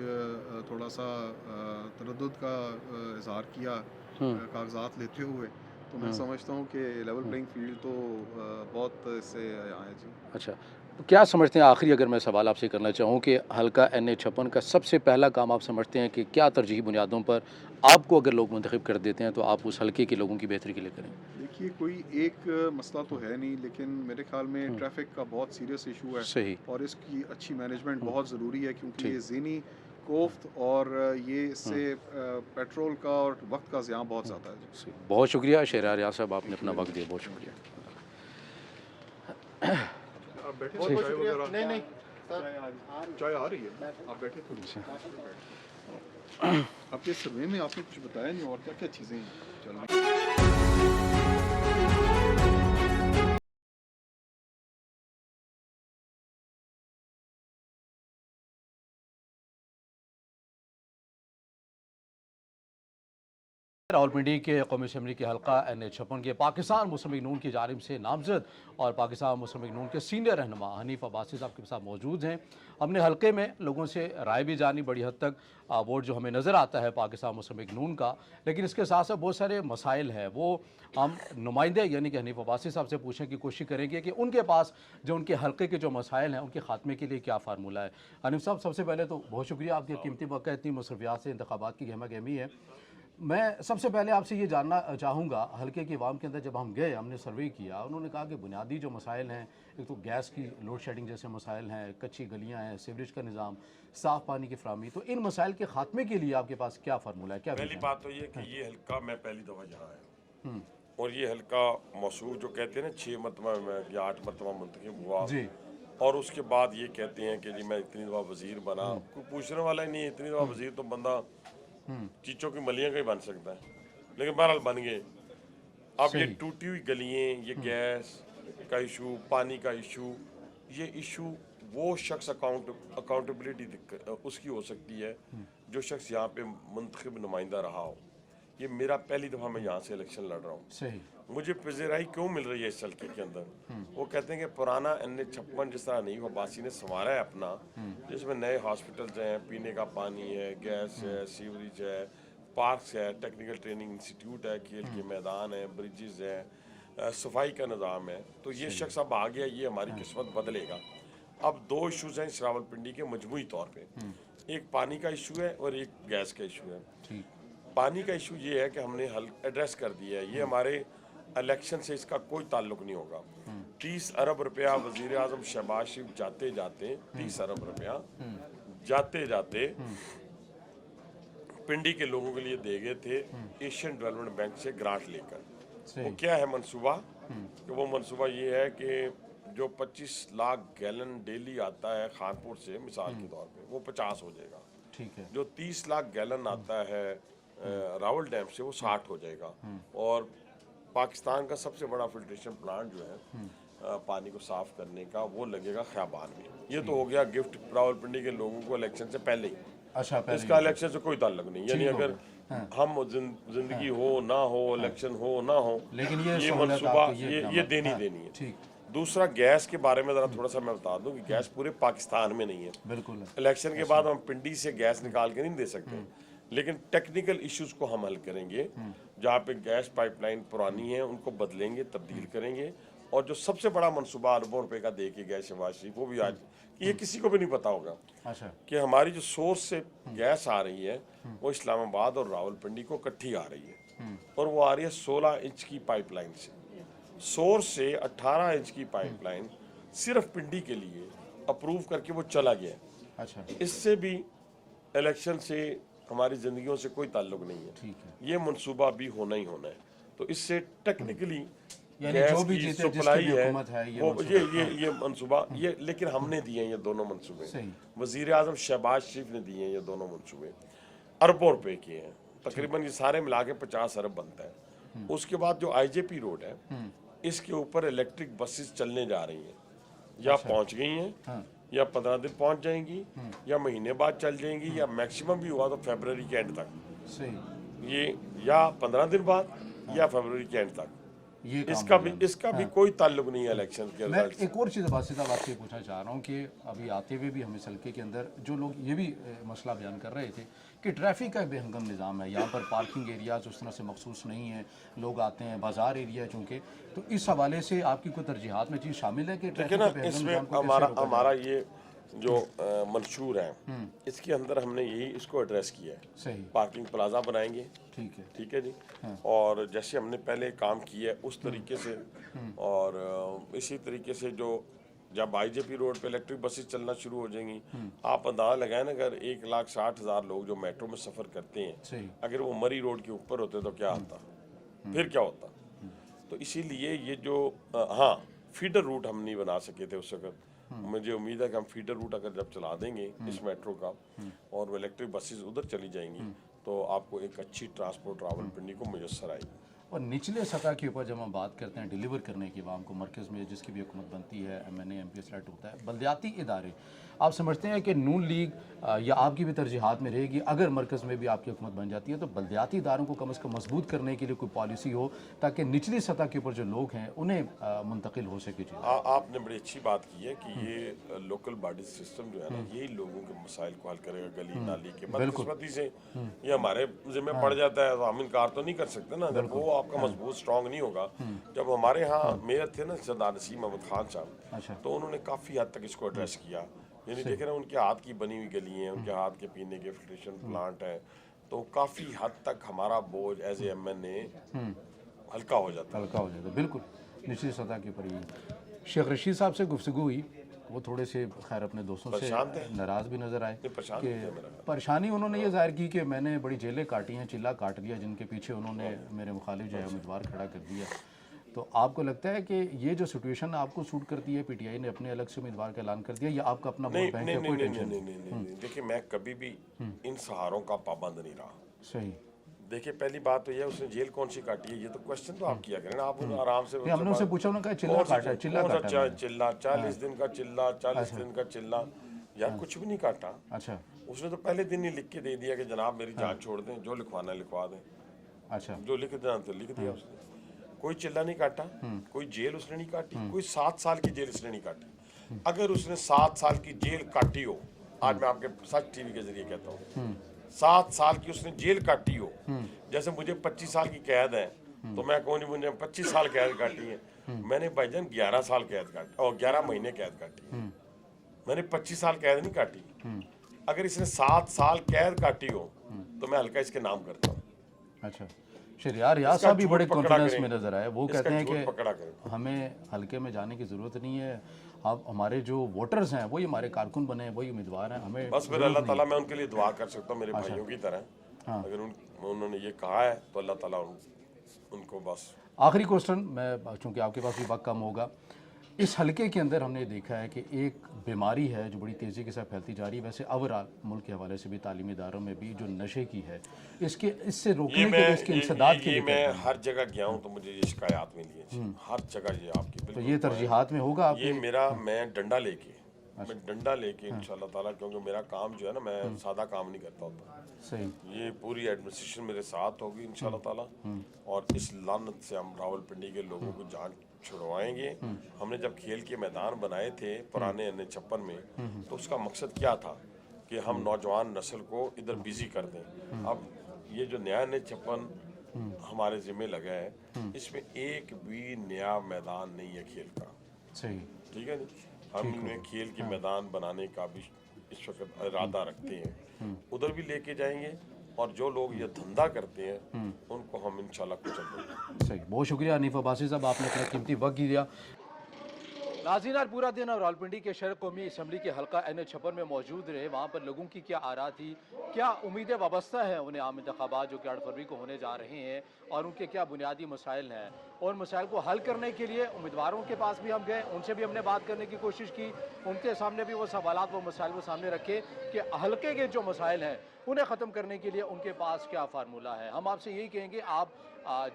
थोड़ा सा तरद्दुद का इजहार किया कागजात लेते हुए, तो मैं समझता हूँ कि लेवल प्लेइंग फील्ड तो बहुत इससे आए जी। अच्छा, तो क्या समझते हैं, आखिरी अगर मैं सवाल आपसे करना चाहूँ कि हल्का NA-56 का सबसे पहला काम आप समझते हैं कि क्या तरजीही बुनियादों पर आपको अगर लोग मुंतखब कर देते हैं तो आप उस हल्के के लोगों की बेहतरी के लिए करें? देखिए कोई एक मसला तो है नहीं, लेकिन मेरे ख्याल में ट्रैफिक का बहुत सीरियस इशू है। सही। और इसकी अच्छी मैनेजमेंट बहुत ज़रूरी है, क्योंकि ये ज़हनी कोफ्त और ये इससे पेट्रोल का और वक्त का ज़ियां बहुत ज़्यादा है। बहुत शुक्रिया शहरयार रियाज साहब, आपने अपना वक्त दिया, बहुत शुक्रिया। नहीं चाय आ रही है, आप बैठे थोड़ी। आपके सर्वे में आपने कुछ बताया नहीं, और क्या क्या चीज़ें चल रही? रावलपिंडी के कौमी असम्बली के हल्का NA-56 के पाकिस्तान मुस्लिम लीग नून की जानिब से नामजद और पाकिस्तान मुस्लिम लीग नून के सीनियर रहनुमा हनीफ अब्बासी साहब के साथ मौजूद हैं। हमने हल्के में लोगों से राय भी जानी, बड़ी हद तक वोट जो हमें नज़र आता है पाकिस्तान मुस्लिम लीग नून का, लेकिन इसके साथ साथ बहुत सारे मसाइल हैं। वो हम नुमाइंदे यानी कि हनीफ अब्बासी साहब से पूछने की कोशिश करेंगे कि उनके पास जो उनके हल्के के जो मसाइल हैं उनके खात्मे के लिए क्या फार्मूला है। हनीफ साहब, सबसे पहले तो बहुत शुक्रिया, आपके कीमती वक्त, इतनी मसरूफियात से इंतखाबात की गहमा गहमी है। मैं सबसे पहले आपसे ये जानना चाहूँगा, हल्के की आवाम के अंदर जब हम गए, हमने सर्वे किया, उन्होंने कहा कि बुनियादी जो मसाइल हैं, एक तो गैस की लोड शेडिंग जैसे मसाइल हैं, कच्ची गलियाँ हैं, सीवरेज का निज़ाम, साफ़ पानी की फराहमी, तो इन मसाइल के खात्मे के लिए आपके पास क्या फार्मूला है? क्या पहली बात तो ये कि ये हल्का मैं पहली दफ़ा यहाँ आया हूँ, और ये हल्का मौसूल जो कहते हैं ना 6 मरतबा में या 8 मरतबा मुंतखब हुआ जी, और उसके बाद ये कहते हैं कि जी मैं इतनी दफ़ा वज़ीर बना, कोई पूछने वाला ही नहीं है। इतनी दफ़ा वज़ीर तो बंदा चीचों की मलियाँ का ही बन सकता है, लेकिन बहरहाल बन गए। अब ये टूटी हुई गलियाँ, ये गैस का इशू, पानी का इशू, ये इशू वो शख्स अकाउंटेबिलिटी उसकी हो सकती है जो शख्स यहाँ पे मुंतखब नुमाइंदा रहा हो। ये मेरा पहली दफ़ा मैं यहाँ से इलेक्शन लड़ रहा हूँ। मुझे पज़ीराई क्यों मिल रही है इस हल्के के अंदर? वो कहते हैं कि पुराना NA-56 जिस तरह नहीं अब्बासी ने संवारा है अपना, जिसमें नए हॉस्पिटल्स हैं, पीने का पानी है, गैस है, सीवरेज है, पार्क्स है, टेक्निकल ट्रेनिंग इंस्टीट्यूट है, खेल के मैदान है, ब्रिजेस है, सफाई का निज़ाम है, तो ये शख्स अब आ गया, ये हमारी किस्मत बदलेगा। अब 2 इशूज़ हैं इस रावलपिंडी के मजमूई तौर पर, एक पानी का इशू है और एक गैस का इशू है। पानी का इशू ये है कि हमने हल एड्रेस कर दिया है, ये हमारे इलेक्शन से इसका कोई ताल्लुक नहीं होगा। 30 अरब रुपया वज़ीर आज़म शहबाज शरीफ जाते जाते 30 अरब रुपया जाते जाते पिंडी के लोगों के लिए दे गए थे एशियन डेवलपमेंट बैंक से ग्रांट लेकर। वो क्या है मंसूबा? कि वो मंसूबा ये है कि जो 25 लाख गैलन डेली आता है खानपुर से, मिसाल के तौर पे, वो 50 हो जाएगा। ठीक है। जो 30 लाख गैलन आता है रावल डैम से, वो 60 हो जाएगा। और पाकिस्तान का सबसे बड़ा फिल्ट्रेशन प्लांट जो है पानी को साफ करने का, वो लगेगा ख्याबान में। ये तो हो गया गिफ्ट रावलपिंडी के लोगों को इलेक्शन से पहले ही। अच्छा, पहले इसका इलेक्शन से कोई ताल्लुक नहीं, यानी अगर हम जिंदगी हो ना हो, इलेक्शन हो ना हो, लेकिन ये मनसूबा ये देनी है। ठीक। दूसरा, गैस के बारे में ज़रा थोड़ा सा मैं बता दूं कि गैस पूरे पाकिस्तान में नहीं है। बिल्कुल। इलेक्शन के बाद हम पिंडी से गैस निकाल के नहीं दे सकते, लेकिन टेक्निकल इश्यूज को हम हल करेंगे। जहाँ पे गैस पाइपलाइन पुरानी है उनको बदलेंगे, तब्दील करेंगे। और जो सबसे बड़ा मनसूबा अरबों रुपए का दे के गया शहबाज शरीफ, वो भी आज ये किसी को भी नहीं पता होगा कि हमारी जो सोर्स से गैस आ रही है वो इस्लामाबाद और रावलपिंडी को इकट्ठी आ रही है, और वो आ रही है 16 इंच की पाइपलाइन से। सोर्स से 18 इंच की पाइपलाइन सिर्फ पिंडी के लिए अप्रूव करके वो चला गया। अच्छा, इससे भी इलेक्शन से हमारी जिंदगियों से कोई ताल्लुक नहीं है। ठीक है। ये मनसूबा भी होना ही होना है। तो इससे टेक्निकली यानी जो भी जीते, सप्लाई जिसकी भी हुकूमत है, ये मनसूबा ये, लेकिन हमने दिए हैं ये दोनों मनसूबे। वजीर आजम शहबाज शरीफ ने दिए हैं ये दोनों मनसूबे, अरबों रुपए के हैं। तकरीबन ये सारे मिला के 50 अरब बनता है। उसके बाद जो IJP रोड है, इसके ऊपर इलेक्ट्रिक बसेस चलने जा रही हैं, या पहुंच गई हैं, या 15 दिन पहुंच जाएंगी, या महीने बाद चल जाएंगी, या मैक्सिमम भी हुआ तो फरवरी के एंड तक। सही। ये या 15 दिन बाद या फरवरी के एंड तक। इसका भी कोई ताल्लुक नहीं है इलेक्शन के मैं एक और चीज़ बासिता बात से पूछना चाह रहा हूँ कि अभी आते हुए भी हम इस हल्के के अंदर जो लोग ये भी मसला बयान कर रहे थे कि ट्रैफिक का बेहंगम निज़ाम है, यहाँ पर पार्किंग एरियाज उस तरह से मखसूस नहीं है, लोग आते हैं, बाजार एरिया है चूँकि, तो इस हवाले से आपकी कोई तरजीहात में चीज़ शामिल है कि ट्रैफिक के बेहंगम निज़ाम को कैसे रोका जाए? हमारा ये जो मंशूर है, इसके अंदर हमने यही इसको एड्रेस किया है। सही। पार्किंग प्लाजा बनाएंगे। ठीक है जी। और जैसे हमने पहले काम किया है उस तरीके से, और इसी तरीके से जो जब IJP रोड पे इलेक्ट्रिक बसेस चलना शुरू हो जाएंगी, आप अंदाजा लगाएं ना, अगर 1,60,000 लोग जो मेट्रो में सफ़र करते हैं, अगर वो मरी रोड के ऊपर होते तो क्या होता, फिर क्या होता। तो इसीलिए ये जो हाँ फीडर रूट हम नहीं बना सके थे उस वक्त। मुझे उम्मीद है कि हम फीडर रूट अगर जब चला देंगे इस मेट्रो का, और वो इलेक्ट्रिक बसेस उधर चली जाएंगी, तो आपको एक अच्छी ट्रांसपोर्ट रावलपिंडी को मुयस्सर आएगी। और निचले सतह के ऊपर जब हम बात करते हैं डिलीवर करने की आवाम को, मरकज़ में जिसकी भी हुकूमत बनती है, MNA MP सेलेक्ट होता है, बल्दियाती इदारे, आप समझते हैं कि नून लीग या आपकी भी तरजीहात में रहेगी अगर मरकज़ में भी आपकी हुकूमत बन जाती है तो बल्दियाती इदारों को कम अज़ कम मजबूत करने के लिए कोई पॉलिसी हो ताकि निचली सतह के ऊपर जो लोग हैं उन्हें मुंतकिल हो सके। आपने बड़ी अच्छी बात की है कि ये लोकल बॉडी सिस्टम जो है ना, यही लोगों के मसाइल को हल करेगा। गली नाली के बदकिस्मती से ये हमारे जिम्मे पड़ जाता है तो हम इनकार तो नहीं कर सकते ना, जब वो आपका मजबूत स्ट्रॉन्ग नहीं होगा। जब हमारे यहाँ मेयर थे ना सरदार नसीम अहमद खान साहब, तो उन्होंने काफ़ी हद तक इसको एड्रेस किया। यानी देख रहे हैं उनके हाथ की बनी हुई गली हैं, उनके हाथ के पीने के फिल्ट्रेशन प्लांट हैं, तो काफ़ी हद तक हमारा बोझ एज ए MNA हल्का हो जाता है। बिल्कुल निचली सतह के ऊपर ही। शेख रशीद साहब से गुफ्तगू हुई, वो थोड़े से खैर अपने दोस्तों से नाराज़ भी नज़र आए कि परेशानी उन्होंने ये जाहिर की कि मैंने बड़ी जेलें काटी हैं, चिल्ला काट दिया, जिनके पीछे उन्होंने मेरे मुखालिफ जो है उम्मीदवार खड़ा कर दिया। तो आपको लगता है कि ये जो सिचुएशन आपको सूट करती है, PTI ने अपने अलग से उम्मीदवार का ऐलान कर दिया, या आपका अपना वोट बैंक है, कोई टेंशन नहीं। देखिए मैं कभी भी इन सहारों का पाबंद नहीं रहा। सही। देखिए पहली बात तो ये, उसने जेल कौन सी काटी है, ये तो क्वेश्चन तो आप किया करें ना, आप आराम से। हमने उनसे पूछा, उन्होंने कहा चिल्ला काटा, चिल्ला काटा, चिल्ला 40 दिन का चिल्ला, 40 दिन का चिल्ला, यार कुछ भी नहीं काटा। अच्छा। उसने तो पहले दिन ही लिख के दे दिया कि जनाब मेरी जान छोड़ दें, जो लिखवाना है लिखवा दें। अच्छा। जो लिख देना तो लिख दिया उसने। कोई चिल्ला नहीं काटा, कोई जेल उसने नहीं काटी, कोई 7 साल की जेल उसने नहीं काटी। अगर उसने 7 साल की जेल काटी हो, आज मैं आपके सच TV के जरिए कहता हूँ, 7 साल की उसने जेल काटी हो, जैसे मुझे 25 साल की कैद है, तो मैं कहूँ नहीं मुझे 25 साल कैद काटी है, मैंने भाईजान 11 साल कैद काटी और 11 महीने कैद काटी, मैंने 25 साल कैद नहीं काटी। अगर इसने 7 साल कैद काटी हो तो मैं हल्का इसके नाम करता हूँ। अच्छा। शहरियार रियाज साहब भी बड़े कॉन्फिडेंस में नजर आए, वो कहते हैं कि हमें हल्के में जाने की ज़रूरत नहीं है, अब हमारे जो वोटर्स हैं वही हमारे कारकुन बने, वही उम्मीदवार हैं, हमें बस फिर अल्लाह ताला मैं उनके लिए दुआ कर सकता हूँ मेरे भाइयों की तरह। अगर उन्होंने ये कहा है तो अल्लाह ताला उनको बस। आखिरी क्वेश्चन, मैं चूँकि आपके पास भी वक्त कम होगा, इस हलके के अंदर हमने देखा है कि एक बीमारी है जो बड़ी तेज़ी के साथ फैलती जा रही है। वैसे ओवरऑल मुल्क के हवाले से भी, तालीमी इदारों में भी, जो नशे की है, इससे रोकने के लिए, इसके इंसदाद के लिए मैं हर जगह गया हूँ तो मुझे ये शिकायत मिली है, हर जगह ये आपकी। तो ये तरजीहात में होगा ये मेरा, मैं डंडा लेके इंशाल्लाह ताला, क्योंकि मेरा काम जो है ना, मैं सादा काम नहीं करता होता। सही। ये पूरी एडमिनिस्ट्रेशन मेरे साथ होगी इंशाल्लाह ताला, और इस लानत से हम रावलपिंडी के लोगों को जान छुड़वाएंगे। हमने जब खेल के मैदान बनाए थे पुराने N56 में, तो उसका मकसद क्या था कि हम नौजवान नस्ल को इधर बिजी कर दें। अब ये जो नया N56 हमारे जिम्मे लगा है, इसमें एक भी नया मैदान नहीं है खेल का। सही, ठीक है जी। हमने खेल के मैदान बनाने का भी इस वक्त इरादा रखते हैं, उधर भी लेके जाएंगे, और जो लोग ये धंधा करते हैं उनको हम इंशाल्लाह कुचल देंगे। सही, बहुत शुक्रिया हनीफ अब्बासी साहब, आपने अपना कीमती वक्त दिया। नाज़रीन, आज पूरा दिन और रावलपिंडी के शहर कौमी असम्बली के हल्का N56 में मौजूद रहे। वहाँ पर लोगों की क्या आरा थी, क्या उम्मीदें वाबस्ता हैं उन्हें आम इंतखाबात जो कि 8 फरवरी को होने जा रहे हैं, और उनके क्या बुनियादी मसाइल हैं, और मसाइल को हल करने के लिए उम्मीदवारों के पास भी हम गए, उनसे भी हमने बात करने की कोशिश की, उनके सामने भी वो सवालात, वो मसाइल वो सामने रखे कि हल्के के जो मसाइल हैं उन्हें ख़त्म करने के लिए उनके पास क्या फार्मूला है। हम आपसे यही कहेंगे, आप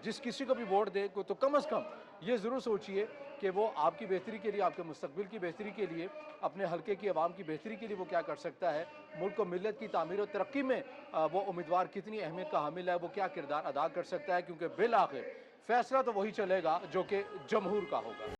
जिस किसी को भी वोट दें तो कम अज़ कम ये ज़रूर सोचिए कि वो आपकी बेहतरी के लिए, आपके मुस्तकबिल की बेहतरी के लिए, अपने हलके की आवाम की बेहतरी के लिए वो क्या कर सकता है, मुल्क और मिल्लत की तामीर और तरक्की में वो उम्मीदवार कितनी अहमियत का हामिल है, वो क्या किरदार अदा कर सकता है, क्योंकि बिल आखिर फैसला तो वही चलेगा जो कि जमहूर का होगा।